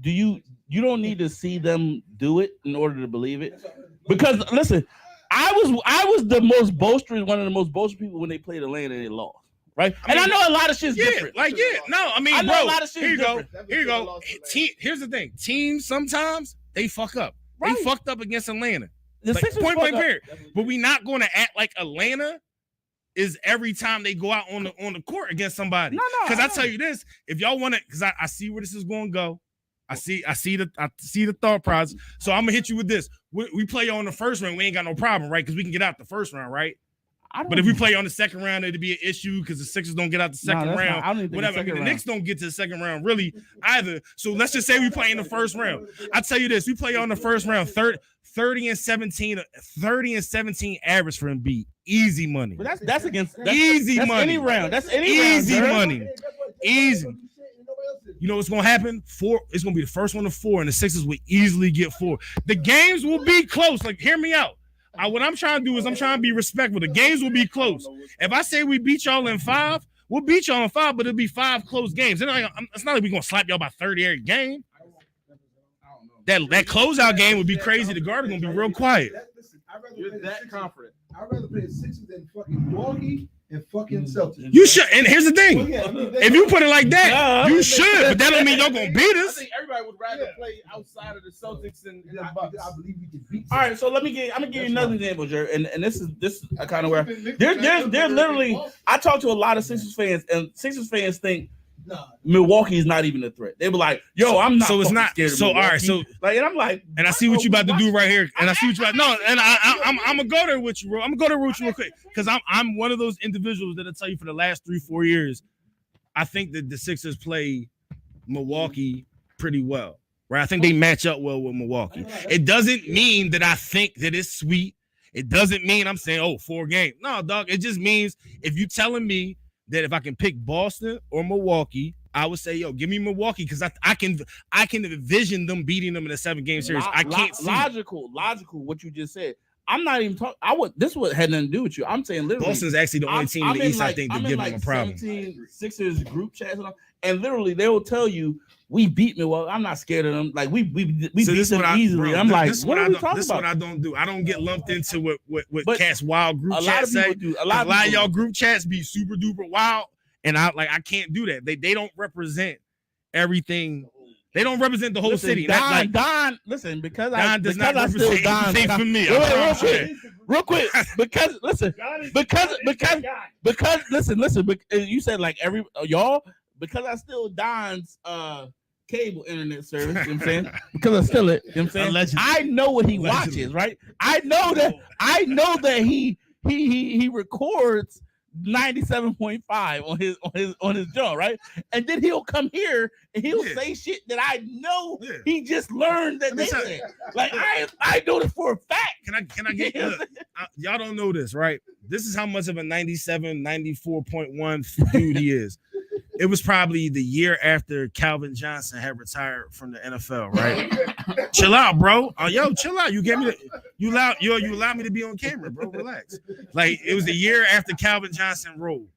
Do you don't need to see them do it in order to believe it? Because listen, I was the most boisterous, one of the most boisterous people when they played Atlanta and they lost. Right? And I know a lot of shit's different. No, I mean, I know bro, a lot of shit's here you different. go. Here you go. Here's the thing. Teams sometimes they fuck up. Right. They fucked up against Atlanta. The Like, Sixers point fuck blank up. period. But we not going to act like Atlanta is every time they go out on the court against somebody. No, Because I I know. tell you this, if y'all want to, because I see where this is going to go. I see the thought process. So I'm gonna hit you with this. We play you on the first round. We ain't got no problem, right? Because we can get out the first round, right? But if we play on the second round, it'd be an issue because the Sixers don't get out the second round. I don't even think Whatever. The Knicks don't get to the second round really either. So let's just say we play in the first round. I tell you this: we play on the first round, 30 and 17 average for Embiid. Easy money. But that's against easy money. Any round. That's any easy round, money. Easy. You know what's gonna happen? 4. It's gonna be the first one to 4, and the Sixers will easily get 4. The games will be close. Like, hear me out. What I'm trying to do is I'm trying to be respectful. The games will be close. If I say we beat y'all in 5, we'll beat y'all in 5, but it'll be 5 close games. It's not like we're gonna slap y'all by 30 every game. That closeout game would be crazy. The guard is gonna be real quiet. You're that confident. I'd rather play the Sixers than fucking Milwaukee and fucking Celtics. You should. And here's the thing: if you put it like that, you should. But that don't mean y'all gonna beat us. I think everybody would rather play outside of the Celtics and the Bucks. I believe we can beat. All right, so I'm gonna give you another example, Jerry, and this is kind of where there's literally. I talk to a lot of Sixers fans, and Sixers fans think Milwaukee is not even a threat. They were like, "Yo, I'm not." So it's not. Scared of So all Milwaukee. right. So like, and I'm like, and I see what you about to do right here, and I see what you about. No, and I'm gonna go there with you, bro. I'm gonna go there with you real quick because I'm one of those individuals that'll tell you for the last 3-4 years, I think that the Sixers play Milwaukee pretty well, right? I think they match up well with Milwaukee. It doesn't mean that I think that it's sweet. It doesn't mean I'm saying 4 games. No, dog. It just means if you telling me that if I can pick Boston or Milwaukee, I would say, give me Milwaukee because I can envision them beating them in a 7-game series. I can't see logical what you just said. I'm not even talking. This would had nothing to do with you. I'm saying literally, Boston's actually the only team in the East I think that give them a problem. 17 Sixers group chats and literally they will tell you we beat Milwaukee. I'm not scared of them. Like we beat them easily. I'm like, what are we talking about? This is what I don't do. I don't get lumped into what Cat's wild group a lot chats of people say. do. A lot of y'all group chats be super duper wild, and I can't do that. They don't represent everything. They don't represent the whole city. Don, listen, because Don does not represent anything for me. Real quick, because listen, you said like y'all, because I steal Don's cable internet service, you know what I'm saying? Because I steal it, you know what I'm saying? Allegedly. I know what he watches, right? I know that he records 97.5 on his jaw, right? And then he'll come here and he'll say shit that I know he just learned that they said. Like I know this for a fact. Can I get y'all don't know this, right? This is how much of a 97, 94.1 dude he is. It was probably the year after Calvin Johnson had retired from the NFL, right? Chill out, bro. Chill out. You gave me you allowed me to be on camera, bro. Relax. Like it was the year after Calvin Johnson rolled.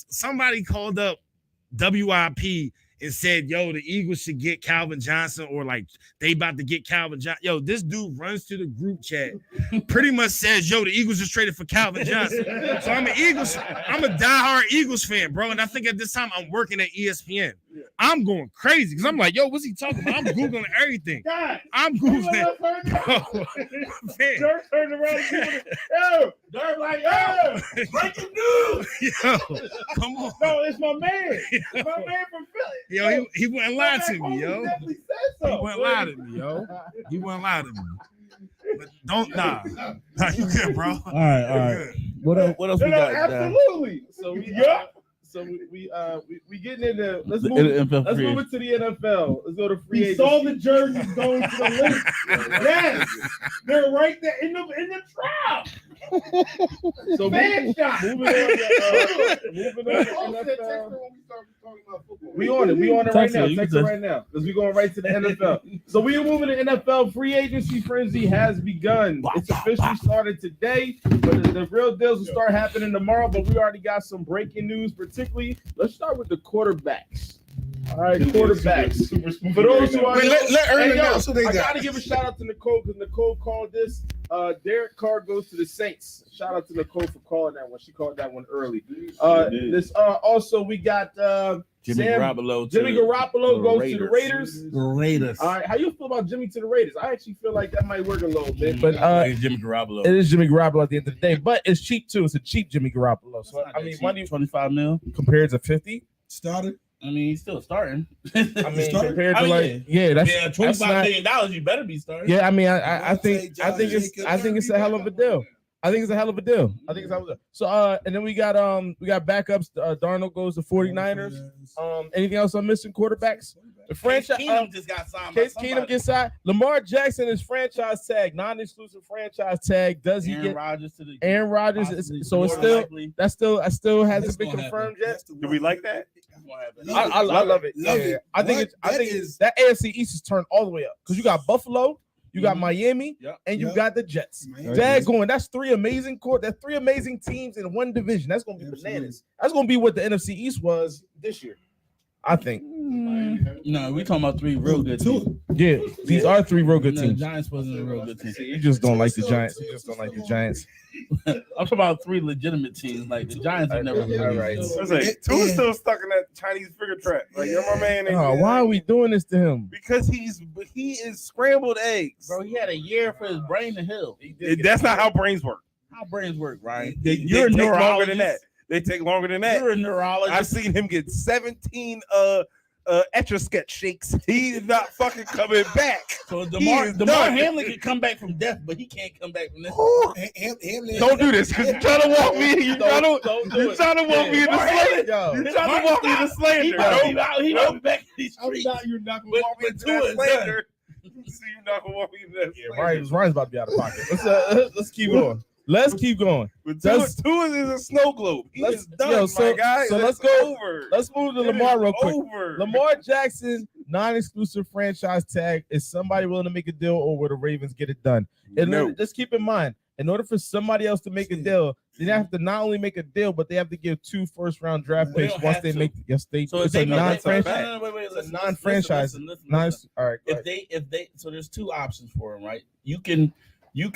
Somebody called up WIP and said, the Eagles should get Calvin Johnson or like they about to get Calvin Johnson. This dude runs to the group chat, pretty much says, the Eagles just traded for Calvin Johnson. So I'm a diehard Eagles fan, bro. And I think at this time I'm working at ESPN. I'm going crazy because I'm like, what's he talking about? I'm Googling everything. I'm Googling. Bro, Dirk turned around and Dirk like, breaking news. Come on. No, it's my man. It's my man from Philly. He wouldn't lie to me, yo. Definitely said so. He wouldn't lie to me, yo. He wouldn't lie to me. But don't Nah, you good, bro. All right. What else we got? Absolutely. So we getting into let's move it to the NFL. Let's go to free agency. Saw the jerseys going to the list. Yes, they're right there in the trap. So fan shot. Moving on to NFL. We on it right now. Text it right now because we're going right to the NFL. So we are moving to NFL. Free agency frenzy has begun. It's officially started today, but the real deals will start happening tomorrow. But we already got some breaking news, particularly. Let's start with the quarterbacks. All right, quarterbacks. For those who are let Ernie know so they I got. gotta give a shout out to Nicole because Nicole called this. Derek Carr goes to the Saints. Shout out to Nicole for calling that one. She called that one early. Also we got Jimmy Garoppolo. Jimmy Garoppolo goes to the Raiders. Raiders. All right, how you feel about Jimmy to the Raiders? I actually feel like that might work a little bit, but it's Jimmy Garoppolo. it is Jimmy Garoppolo at the end of the day. But it's cheap too. It's a cheap Jimmy Garoppolo. So I mean, money $25 million compared to 50. Started. I mean, he's still starting. I mean, compared to that's $25 million. You better be starting. Yeah, I mean, I think it's a hell of a deal. I think it's a hell of a deal. So and then we got backups. Darnold goes to 49ers. Anything else I'm missing? Quarterbacks. The franchise. Keenum just got signed. Case Keenum gets signed. Lamar Jackson is franchise tag, non-exclusive franchise tag. Does he get Rodgers to the Aaron Rodgers? So it's still that still hasn't been confirmed yet. Do we like that? I love it. Yeah. I think that AFC East is turned all the way up because you got Buffalo, you got Miami, and you got the Jets. Daggone, that's three amazing teams in one division. That's gonna be bananas. That's gonna be what the NFC East was this year, I think. No, we talking about three real good teams. Yeah, these are three real good teams. The Giants wasn't a real good team. You just don't like the Giants. I'm talking about three legitimate teams. Like the Giants have never been right. I was like, Tua's still stuck in that Chinese figure trap. Like, you're my man. Why are we doing this to him? Because he is scrambled eggs. Bro, he had a year for his brain to heal. That's not how brains work. How brains work, Ryan? You're a take longer than that. They take longer than that. You're a neurologist. I've seen him get 17 Etch-a-Sketch shakes. He is not fucking coming back. So DeMar Hamlin can come back from death, but he can't come back from this. Don't do this, because you're trying to walk me. You're trying to walk me into slander. You're trying to walk me into slander. He don't be back in these streets. You're not going to walk me into that slander. See, you're not going to walk me into that slander. Ryan's about to be out of pocket. Let's keep going. Let's keep going. Tua is a snow globe. He is done, my guy. So let's go over. Let's move to Lamar real quick. Lamar Jackson, non-exclusive franchise tag. Is somebody willing to make a deal, or will the Ravens get it done? And just keep in mind, in order for somebody else to make a deal, they have to not only make a deal, but they have to give 2 first-round draft picks once they make. Yes, they. So it's a non-franchise. It's a non-franchise. All right. If they, so there's 2 options for him, right? You can do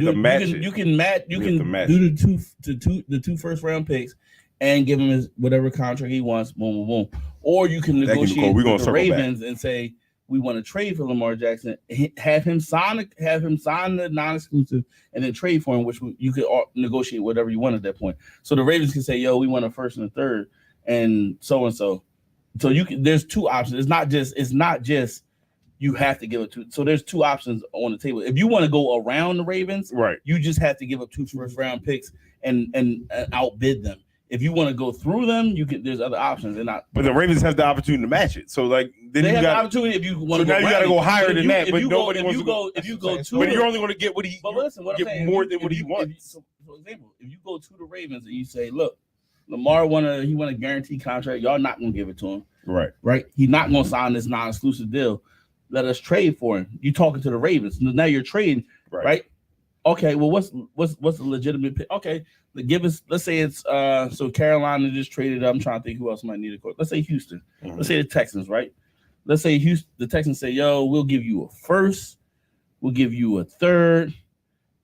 the 2 first round picks and give him his whatever contract he wants, boom, boom, boom. Or you can negotiate with the Ravens and say we want to trade for Lamar Jackson, have him sign the non-exclusive, and then trade for him, which you could negotiate whatever you want at that point. So the Ravens can say, "Yo, we want a first and a third, and so." So you can. There's 2 options. It's not just. You have to give it 2. So there's 2 options on the table. If you want to go around the Ravens, right, you just have to give up 2 first round picks and outbid them. If you want to go through them, there's other options. But the Ravens have the opportunity to match it. So like then they you have got the opportunity if you want to. So now you got to go higher than that. But nobody wants to go. If you go to, but you're only going to get what he. But listen, what I'm saying, more than what he wants. So, for example, if you go to the Ravens and you say, "Look, Lamar want a guaranteed contract. Y'all not going to give it to him, right? He's not going to sign this non-exclusive deal. Let us trade for him." You talking to the Ravens. Now you're trading, right? Okay, well, what's the legitimate pick? Okay, give us, let's say it's so Carolina just traded. I'm trying to think who else might need a coach. Let's say Houston. Let's say the Texans, right? Let's say the Texans say, "Yo, we'll give you a first, we'll give you a third,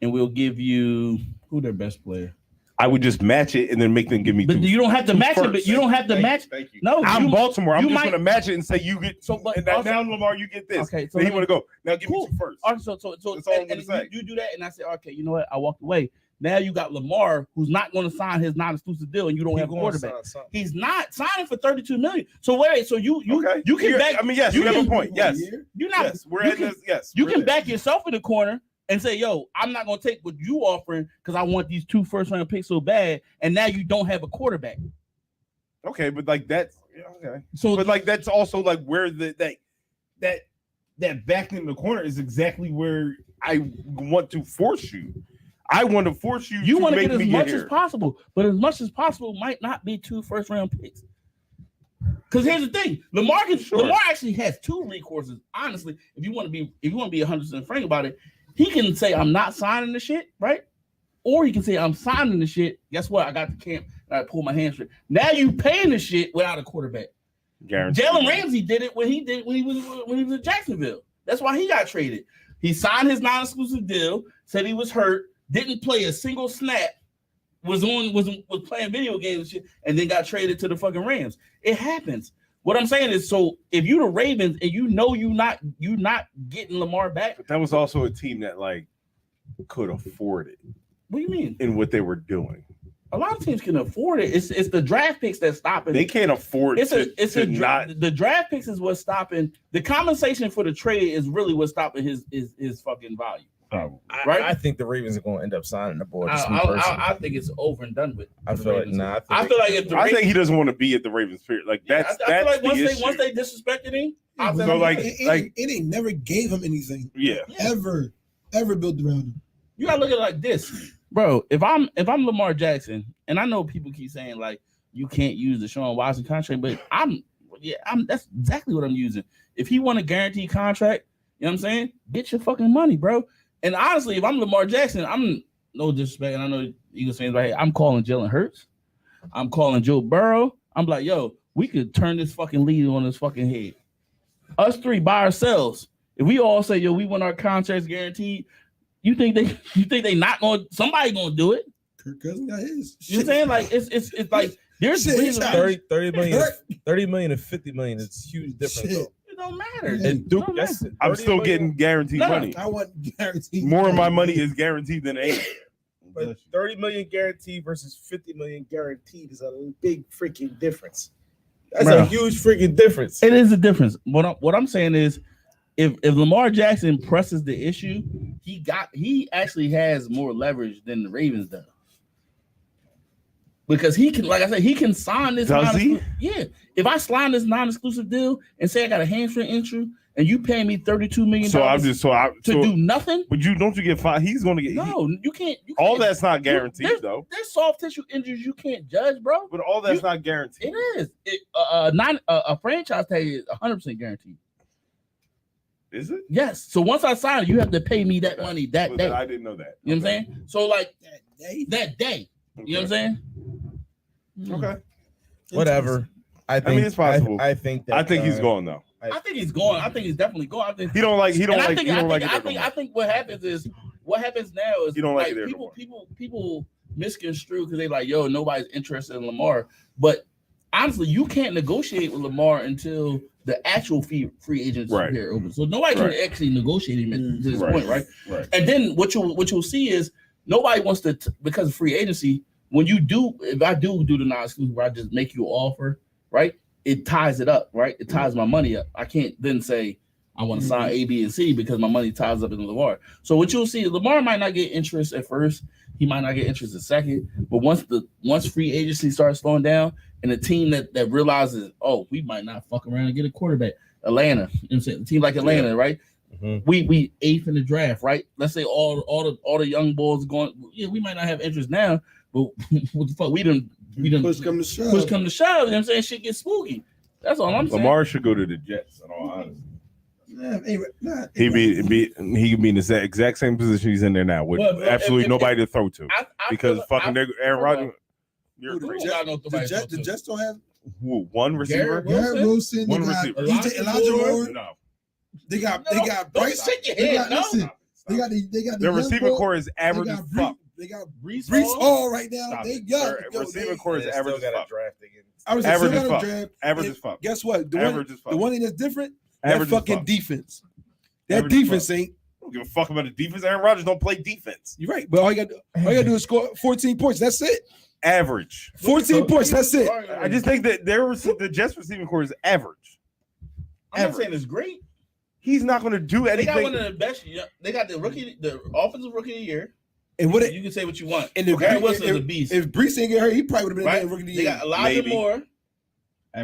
and we'll give you who their best player." I would just match it and then make them give me. But you don't have to match it. But you don't have to match. Thank you. No, I'm Baltimore. I'm just going to match it and say you get. So, but now Lamar, you get this. Okay, so then he want to go. Now give me 2 first. All right, so that's all I'm going to say. You do that, and I say, okay, you know what? I walked away. Now you got Lamar, who's not going to sign his non-exclusive deal, and you don't have a quarterback. He's not signing for $32 million. So wait, so you can back. I mean, yes, you have a point. Yes, you're not. Yes, we're at this. Yes, you can back yourself in the corner and say, "Yo, I'm not going to take what you offering because I want these 2 first-round picks so bad," and now you don't have a quarterback. Okay, but like that's okay. So, but like that's also like where that back in the corner is exactly where I want to force you. I want to force you. You want to get as much as possible, but as much as possible might not be 2 first-round picks. Because here's the thing, Lamar actually has 2 recourses. Honestly, if you want to be 100% frank about it. He can say, "I'm not signing the shit," right? Or he can say, "I'm signing the shit. Guess what? I got the camp and I pull my hamstring." Now you paying the shit without a quarterback. Guaranteed. Jalen Ramsey did it when he was in Jacksonville. That's why he got traded. He signed his non-exclusive deal, said he was hurt, didn't play a single snap, was playing video games and shit, and then got traded to the fucking Rams. It happens. What I'm saying is, so if you the Ravens and you know you not getting Lamar back, but that was also a team that like could afford it. What do you mean? In what they were doing, A lot of teams can afford it. It's the draft picks that's stopping. They can't afford the draft picks is what's stopping. The compensation for the trade is really what's stopping his fucking value. Right? I think the Ravens are going to end up signing the board. I think it's over and done with. I feel like I feel like if the Ravens, think he doesn't want to be at the Ravens. Period. Like that's I feel like the once they disrespected him, it ain't never gave him anything. Yeah. Ever built around him. You gotta look at it like this, bro. If I'm Lamar Jackson, and I know people keep saying like you can't use the Deshaun Watson contract, but I'm that's exactly what I'm using. If he want a guaranteed contract, you know what I'm saying? Get your fucking money, bro. And honestly, if I'm Lamar Jackson, I'm no disrespect, and I know Eagles fans like, hey, I'm calling Jalen Hurts, I'm calling Joe Burrow. I'm like, yo, we could turn this fucking lead on his fucking head. Us three by ourselves. If we all say, yo, we want our contracts guaranteed, you think they not going? Somebody gonna do it? Kirk Cousins got his. You know what I'm saying? Like it's like there's 30 million and 50 million. It's huge difference. Though. It don't matter. And Duke, I'm still getting guaranteed money. I want guaranteed. More of my money is guaranteed than 8. But 30 million guaranteed versus 50 million guaranteed is a big freaking difference. That's a huge freaking difference. It is a difference. What I'm saying is, if Lamar Jackson presses the issue, he actually has more leverage than the Ravens do. Because he can, like I said, he can sign this. Does he? Yeah. If I sign this non-exclusive deal and say I got a hamstring injury and you pay me $32 million to do nothing, but don't you get fined? He's going to get. No, you can't. All that's not guaranteed though. There's soft tissue injuries you can't judge, bro. But all that's not guaranteed. It is. A franchise tag is 100% guaranteed. Is it? Yes. So once I sign it, you have to pay me that money that day. I didn't know that. You know what I'm saying? So like that day. Okay. You know what I'm saying? Okay. Whatever. I mean, it's possible. I think he's going though. I think he's going. I think he's definitely going. I think he don't like. I think what happens now is he don't like like it people misconstrue because they like, yo, nobody's interested in Lamar. But honestly, you can't negotiate with Lamar until the actual free agents here open. So nobody can actually negotiate him to this point, right? Right. And then what you'll see is nobody wants to because of free agency. When you do, if I do the non-exclusive, where I just make you an offer, right? It ties it up, right? It ties my money up. I can't then say I want to sign A, B, and C because my money ties up in Lamar. So what you'll see is Lamar might not get interest at first. He might not get interest at second. But once free agency starts slowing down and a team that realizes, oh, we might not fuck around and get a quarterback. Atlanta, you know what I'm saying? A team like Atlanta, right? Mm-hmm. We 8th in the draft, right? Let's say all the young boys going, yeah, we might not have interest now, but what the fuck? We done push come to shove. You know what I'm saying? Shit gets spooky. That's all I'm saying. Lamar should go to the Jets, in all honesty. He could be in the exact same position he's in there now with absolutely nobody to throw to. Because Aaron Rodgers. The Jets don't have one receiver. Garrett Wilson. One receiver. Elijah Moore. No. They got Bryce. They got their receiving core is average as fuck. They got Brees Hall right now. Stop they young. Receiving core is average as fuck. Average as fuck. Guess what? The one thing that's different. Average that fucking defense. That defense ain't. I don't give a fuck about the defense. Aaron Rodgers don't play defense. You're right, but all you gotta do is score 14 points. That's it. Average. 14 points. That's it. I just think that the Jets receiving core is average. I'm not saying it's great. He's not going to do anything. They got one of the best. They got the offensive rookie of the year. And you can say what you want. And Garrett Wilson is a beast. If Brees didn't get hurt, he probably would have been rookie of the year. They got Elijah Moore.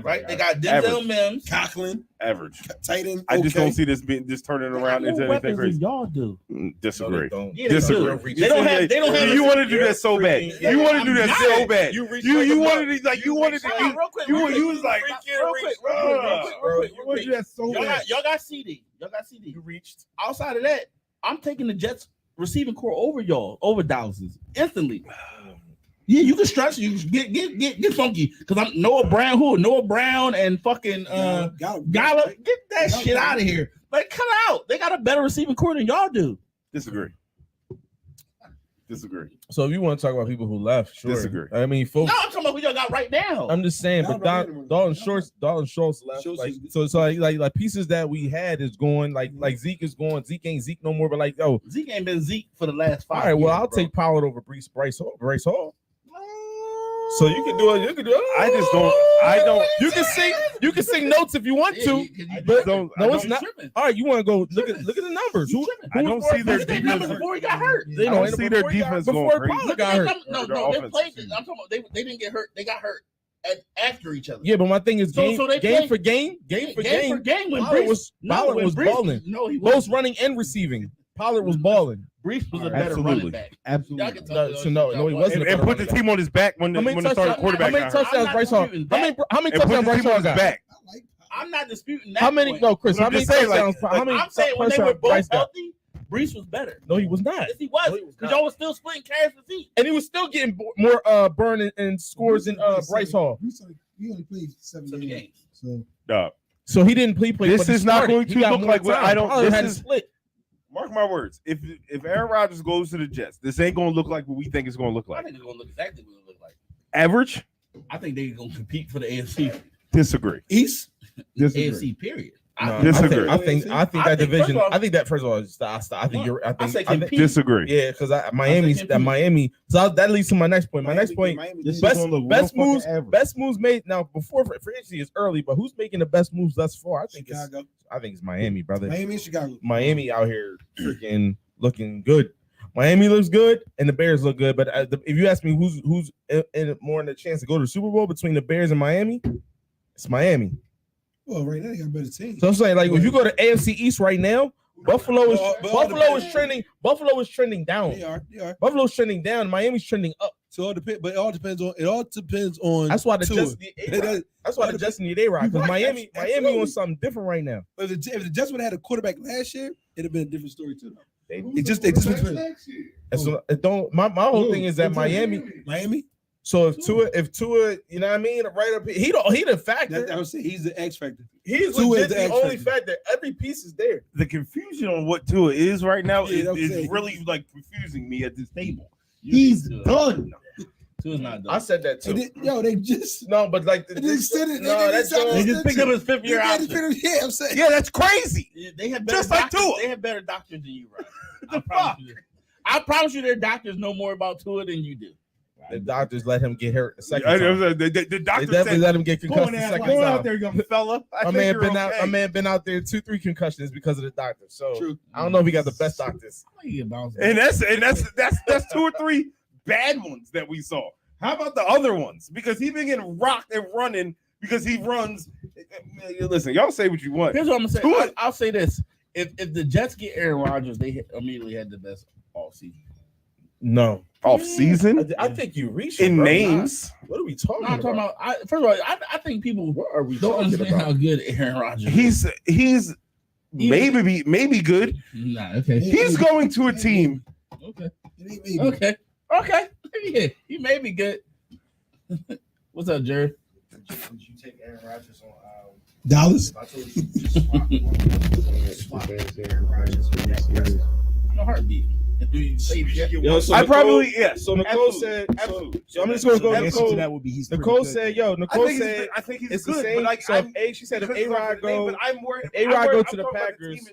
Right? They got Denzel Mims. Conklin. Average. Tight end. I just don't see this turning around into anything crazy. Y'all do. Disagree. Disagree. They don't have. You want to do that so bad. You want to do that so bad. You wanted to like. You wanted to. You was like. Real quick. You want to do that so bad. Y'all got CD. You reached. Outside of that, I'm taking the Jets receiving core over thousands instantly. Yeah, you can stretch. You get funky because I'm Noah Brown and fucking Gallup. Get that shit out of here. Like, cut out. They got a better receiving core than y'all do. Disagree. So if you want to talk about people who left, sure. Disagree. I mean, folks. No, I'm talking about who y'all got right now. I'm just saying, but Dalton Schultz left. Like pieces that we had is going. Like Zeke is going. Zeke ain't Zeke no more. But like, Zeke ain't been Zeke for the last 5 years. All right, well, I'll take Pollard over Bryce Hall. So you can do it. You can do it. I just don't. I don't. You can sing. You can sing notes if you want to. But no, it's not. All right, you want to go look at the numbers. I don't see their defense before he got hurt. I don't see their defense going before crazy. Pollard got hurt. No, they played. I'm talking about they didn't get hurt. They got hurt after each other. Yeah, but my thing is game for game. When Pollard was balling. No, he both running and receiving. Pollard was balling. Brees was a better running back. Absolutely. No, he wasn't. And put the team on his back when the starting quarterback. How many touchdowns Bryce Hall? How many touchdowns Bryce Hall got? Back. I'm not disputing that. How many? No, Chris. How many touchdowns? How many? I'm saying when they were both healthy, Brees was better. No, he was not. Yes, he was. Because y'all was still splitting cash receipts. And he was still getting more burn and scores than Bryce Hall. He only played 7 games. So he didn't play. This is not going to look like what I don't. Pollard had This is split. Mark my words. If Aaron Rodgers goes to the Jets, this ain't going to look like what we think it's going to look I like. think it's going to look exactly what it look like. Average? I think they're going to compete for the AFC. Disagree. East? Disagree. AFC, period. No, disagree. I think that division. I think that first of all, I think you're. I think disagree. Yeah, because Miami. So that leads to my next point. My next point: best moves made. Now before free agency is early, but who's making the best moves thus far? I think it's Miami, brother. Miami and Chicago. Miami out here freaking looking good. Miami looks good and the Bears look good. But if you ask me who's more in the chance to go to the Super Bowl between the Bears and Miami, it's Miami. Well, right now they got a better team. So I'm saying, like, if you go to AFC East right now, Buffalo is trending. Buffalo is trending down. They are. Buffalo's trending down. Miami's trending up. So it all depends on. That's why the Jets need A-Rod. That's why the Jets need A-Rod, because Miami wants something different right now. But if the Jets would have had a quarterback last year, it'd have been a different story too. They just my whole thing is that Miami. So if Tua, you know what I mean, right up here, he the factor. I would say he's the X factor. He's legit the only factor. Every piece is there. The confusion on what Tua is right now is really like confusing me at this table. He's done. Tua's not done. I said that too. They just but like they just picked up his 5th year option. Yeah, I'm saying. Yeah, that's crazy. They have better just like doctors. Tua. They have better doctors than you, right? I promise you, their doctors know more about Tua than you do. The doctors let him get hurt the second time. The doctors definitely let him get concussed the second time. Go out there, young fella. A man been out there 2-3 concussions because of the doctors. So true. I don't know if he got the best doctors. And that's 2 or 3 bad ones that we saw. How about the other ones? Because he's been getting rocked and running because he runs. Listen, y'all say what you want. Here's what I'm gonna say. I'll say this: if the Jets get Aaron Rodgers, they immediately had the best offseason. No. Off season? I think you reached in names. What are we talking about? I'm talking about. First of all, I think people don't understand how good Aaron Rodgers is. He's maybe good. Nah, okay. He's going to a team. Okay. Yeah, he may be good. What's up, Jared? Would you take Aaron Rodgers on Dallas? No heartbeat. I probably So Nicole said. So I'm just going to go. Nicole. That would be Nicole said, Nicole said. I think he's it's good. the same. But so she said if A-Rod go, to the Packers,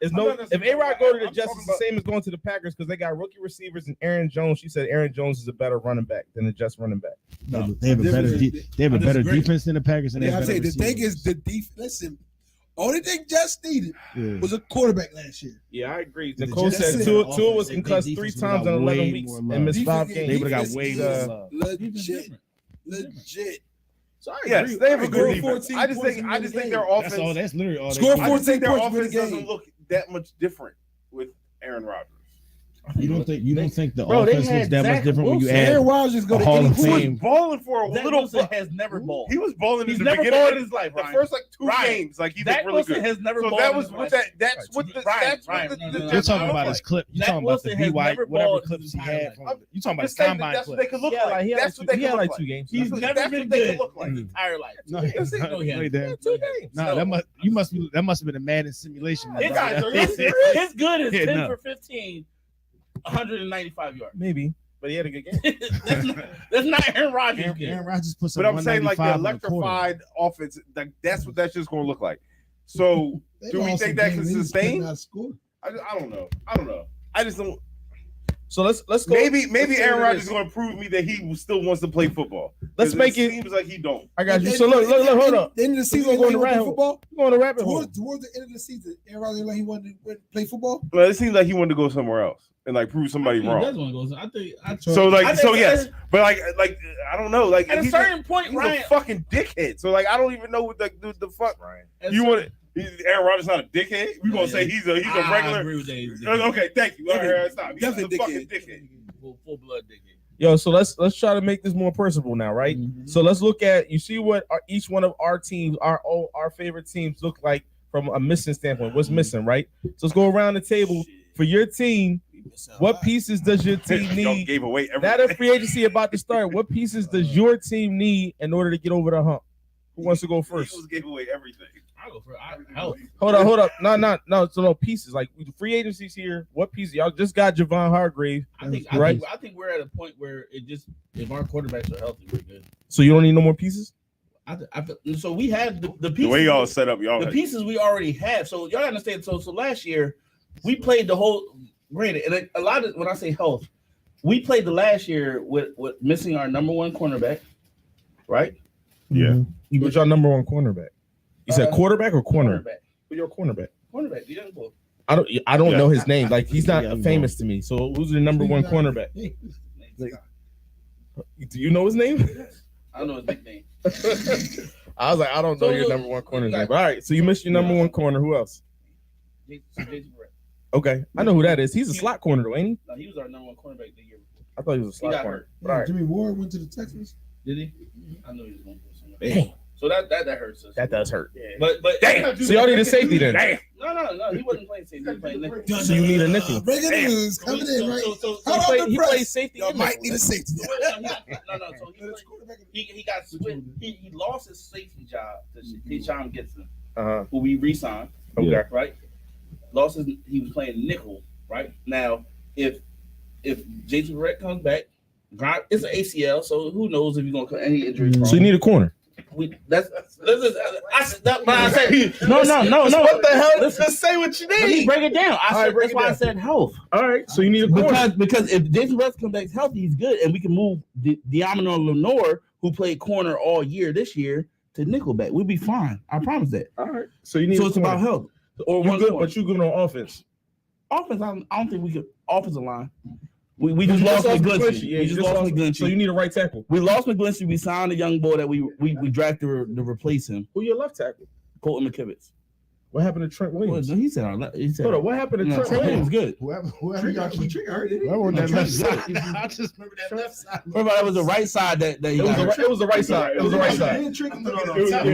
if A-Rod go to the Jets, it's the same as going to the Packers because they got rookie receivers and Aaron Jones. She said Aaron Jones is a better running back than the Jets running back. No, they have a better defense than the Packers. And I'm saying the thing is the defense. Listen. Only thing Jets needed was a quarterback last year. Yeah, I agree. Nicole said Tua was concussed 3 times in 11 weeks and missed 5 games. They would have got way more legit. So yes, they have a good defense. I just think their offense. That's literally all. Score 14 I think their points offense doesn't look that much different with Aaron Rodgers. You don't think the offense looks that much different when you add Aaron Rodgers go to Hall of He Fame? was balling for a little bit. Has never balled. He was balling in the never beginning balled of in his life. The Ryan. first 2 Ryan. games, like he Zach looked really Wilson good. has never So balled that in was his what life. that's what the You're talking about his clip. You're Zach talking about the Wilson has B-White, never whatever balled clips he his entire had. life. You talking about his Just saying combine that's what clip? they could look like. That's what they could look like. 2 games. He's never been good in his entire life. No, he didn't. 2 games. No, that must have been a Madden simulation. His good is 10 for 15, 195 yards. Maybe, but he had a good game. That's not Aaron Rodgers. Aaron Rodgers put some. But I'm saying like the electrified offense, like that's what that's just going to look like. So do we think that can sustain? I don't know. I just don't. So let's go. Maybe let's Aaron Rodgers is going to prove me that he still wants to play football. Let's make it. Seems like he don't. I got you. So look, hold up. The end of the season, going to rabbit hole. Going to rabbit hole. Towards the end of the season, Aaron Rodgers like he wanted to play football. Well, it seems like he wanted to go somewhere else and like prove somebody wrong. He does want to go. I think. Yes, but like I don't know. Like at a certain point, he's Ryan, a fucking dickhead. So like I don't even know what the fuck. Ryan, you want Aaron Rodgers not a dickhead? We gonna say he's a regular. I agree with that. Okay, thank you. All right, stop. He's Definitely a fucking dickhead. Full blood dickhead. Yo, so let's try to make this more personable now, right? Mm-hmm. So let's look at you see what each one of our teams, our favorite teams, look like from a missing standpoint. What's missing, right? So let's go around the table for your team. What pieces does your team need? Gave away everything. Now that free agency about to start, what pieces does your team need in order to get over the hump? Who wants to go first? Eagles gave away everything. I'll go for health. Hold up. No. So no pieces. Like the free agency's here. What pieces? Y'all just got Javon Hargrave. I think we're at a point where if our quarterbacks are healthy, we're good. So you don't need no more pieces? So we have the pieces. The way y'all set up, the pieces we already have. So y'all understand. So last year we played the whole. Granted, and a lot of when I say health, we played the last year with missing our number one cornerback, right? Yeah. Who's your number one cornerback? You said quarterback or corner? Cornerback. Who's your cornerback? Cornerback, the young boy. I don't know his name. Like he's not famous to me. So who's the number one cornerback? Do you know his name? I don't know his nickname. I was like, I don't know your number one corner's name. All right, so you missed your number one corner. Who else? Jason Brett. Okay, I know who that is. He's a slot corner though, ain't he? No, he was our number one cornerback the year before. I thought he was a slot corner. Yeah, Jimmy Ward went to the Texans. Did he? I know he was going to go somewhere. Damn. So that hurts us. That does hurt. Yeah. But damn. So y'all need a safety then. Damn. No, he wasn't playing safety. He was playing nickel. So you need a nickel. Breaking news coming in, right? He plays safety. Y'all might need a safety. No. So he got switched. He lost his safety job to Deshaun Gibson, who we re-signed. Okay. Right. He was playing nickel. Right now, if Jason Verrett comes back, it's an ACL, so who knows if he's gonna any injury. So you need a corner. I said no. What the hell? Let's just say what you need. Break it down. That's why I said health. All right, so you need a corner because if Jason Verrett comes back healthy, he's good, and we can move Diamond Lenore, who played corner all year this year, to nickelback. We'll be fine. I promise that. All right, so you need. So it's about health. Or you good, but you good on offense. Offense, I don't think we could. Offensive line. We just lost McGlinchey. Yeah, we just lost McGlinchey. So you need a right tackle. We lost McGlinchey. We signed a young boy that we drafted to replace him. Who your left tackle? Colton McKivitz. What happened to Trent Williams? He said hold on, what happened to Trent Williams? Good. Whoever got you hurt, didn't he? I just remember that left side. Remember that was the right side that he got. It was the right side. It was the right side. The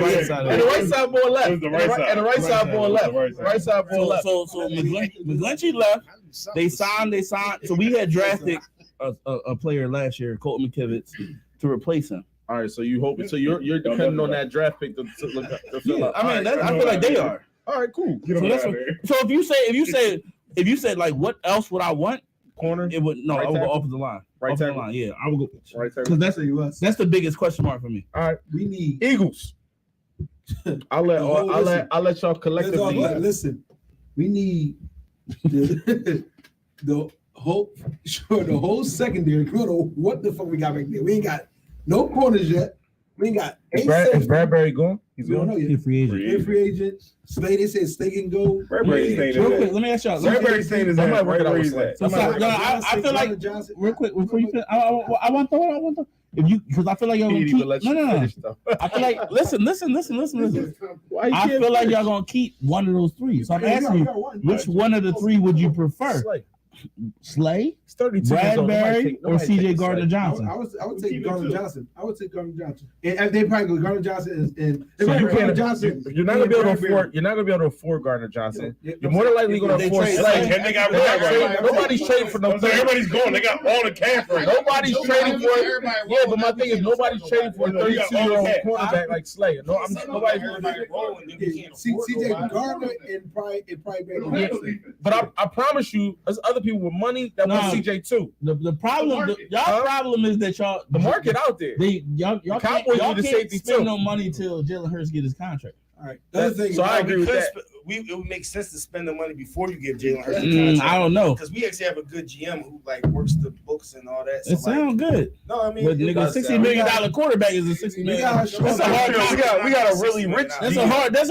right side. And the right side boy left. It was the right side. And the right side boy left. Right side boy left. So McGlinchey left. They signed. So we had drafted a player last year, Colton McKivitz, to replace him. All right, so you hoping? So you're depending on that draft pick to fill up. I mean, I feel like they are. All right, cool. So if you said like what else would I want? Corner. It would right I would go off the line. Right tackle. Line. Yeah, I would go right tackle. Because that's the biggest question mark for me. All right, we need Eagles. I'll let y'all collectively listen. We need the whole secondary. We don't know what the fuck we got back there. We ain't got no corners yet. We ain't got. Is Bradbury going? He's going. He's free agent. Free agent. Slay. They said Slay can go. Bradbury staying real quick, let me ask y'all. Bradbury staying is I work it out with Slay. I feel like real quick before you. I want to. If you, because I feel like y'all gonna keep. No. I feel like listen. I feel like y'all gonna keep one of those three. So I'm asking you, which one of the three would you prefer? Slay, Bradbury, or CJ Gardner-Johnson? I would take Gardner-Johnson. And they probably go Gardner-Johnson and so you can't. Johnson. You're not gonna be able to afford. You're not gonna be able to afford Gardner-Johnson. You're more than likely gonna afford Slay. And they got Bradbury. Nobody's trading for no. Everybody's going. They got all the cap right. Nobody's trading for it. Yeah, but my thing is nobody's trading for a 32-year-old quarterback like Slay. No, I'm nobody's. CJ Gardner and probably. But I promise you, there's other people with money that want CJ too. The problem, y'all problem is that y'all the market out there. Y'all can't spend no money till Jalen Hurts get his contract. All right. So I agree with that. it would make sense to spend the money before you give Jalen Hurts the contract. I don't know, because we actually have a good GM who like works the books and all that. So, it sounds good. No, I mean, But nigga, $60 million quarterback is a $60 million. That's a hard contract. We got a really rich. That's a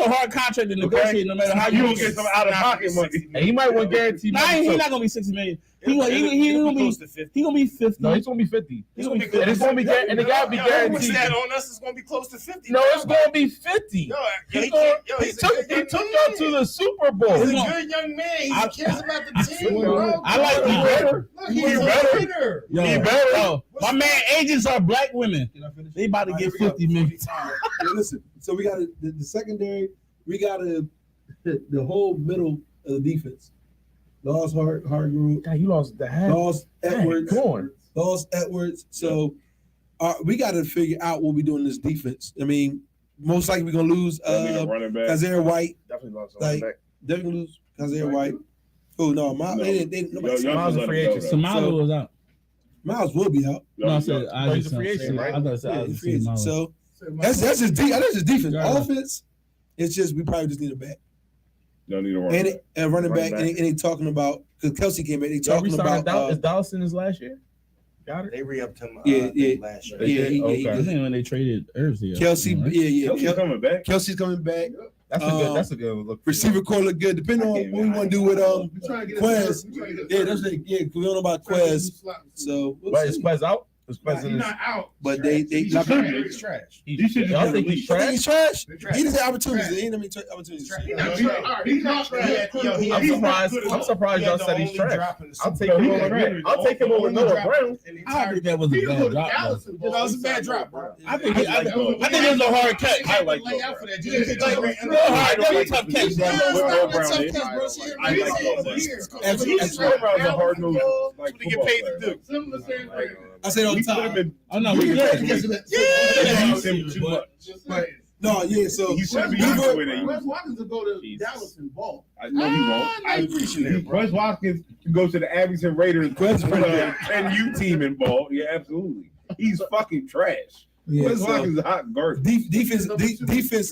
hard contract to negotiate. No matter how You you don't get some out of pocket money. And he might want guaranteed Nah, money. he's too. not gonna be $60 million. He gonna be 50. No, he's gonna be 50. He's gonna be And it's gonna be and it gotta be guaranteed. That on us is gonna be close to 50. No, it's gonna be 50. No, He took y'all to the Super Bowl. He's a good young man. He cares about the team, bro. I like He better. He's a winner. Yo, my man agents are black women. They about to get 50 million. Listen, so we got the secondary. We got the whole middle of the defense. Lost Hargrove. God, you lost the half. Lost Edwards. Come on. Lost Edwards. So we got to figure out what we do in this defense. I mean, most likely we're gonna lose running back. Kazir White. Definitely lost Like, definitely lose Kazir White. Oh no, Miles. Miles a free agent. So Miles was out. Miles will be out. No, I said I he's a free agent, right? I thought I Free agent. Miles. So that's just defense. Yeah. Offense, it's just we probably just need a back. Don't need a running back. And running back, and they talking about because Kelsey came back. They Y'all talking re-signed about is Dawson his last year? Got it. They re-upped him Yeah. last year. I think when they traded Ersley. Kelsey. Yeah. Kelsey's coming back. Kelsey's coming back. That's a good look. Receiver core look good. Depending on what we want to do with Quez. Yeah, that's we don't know about Quez. So Wait, is Quez out? Is Quez He's not out. but they He's not trash. He's trash. Y'all think he's I think trash? he's trash. Trash. He doesn't have opportunities. He ain't have any opportunities. He's not trash. He's not trash. I'm surprised y'all said he's trash. I'll take him over. I'll take him over Noah Brown. I think that was a bad drop. No, it was a bad drop, bro. I think it was a hard catch. I like lay out for that. That was a tough catch, Brown's a hard nosed like They get paid to do. I said on top. Oh no, we good. No, yeah. So He should be used with it. Wes Watkins will go to Dallas and ball. No, he won't. I appreciate it, bro. Wes Watkins can go to the Abington Raiders and U team in ball. Yeah, absolutely. He's fucking trash. yeah, Wes so Watkins is hot garbage. defense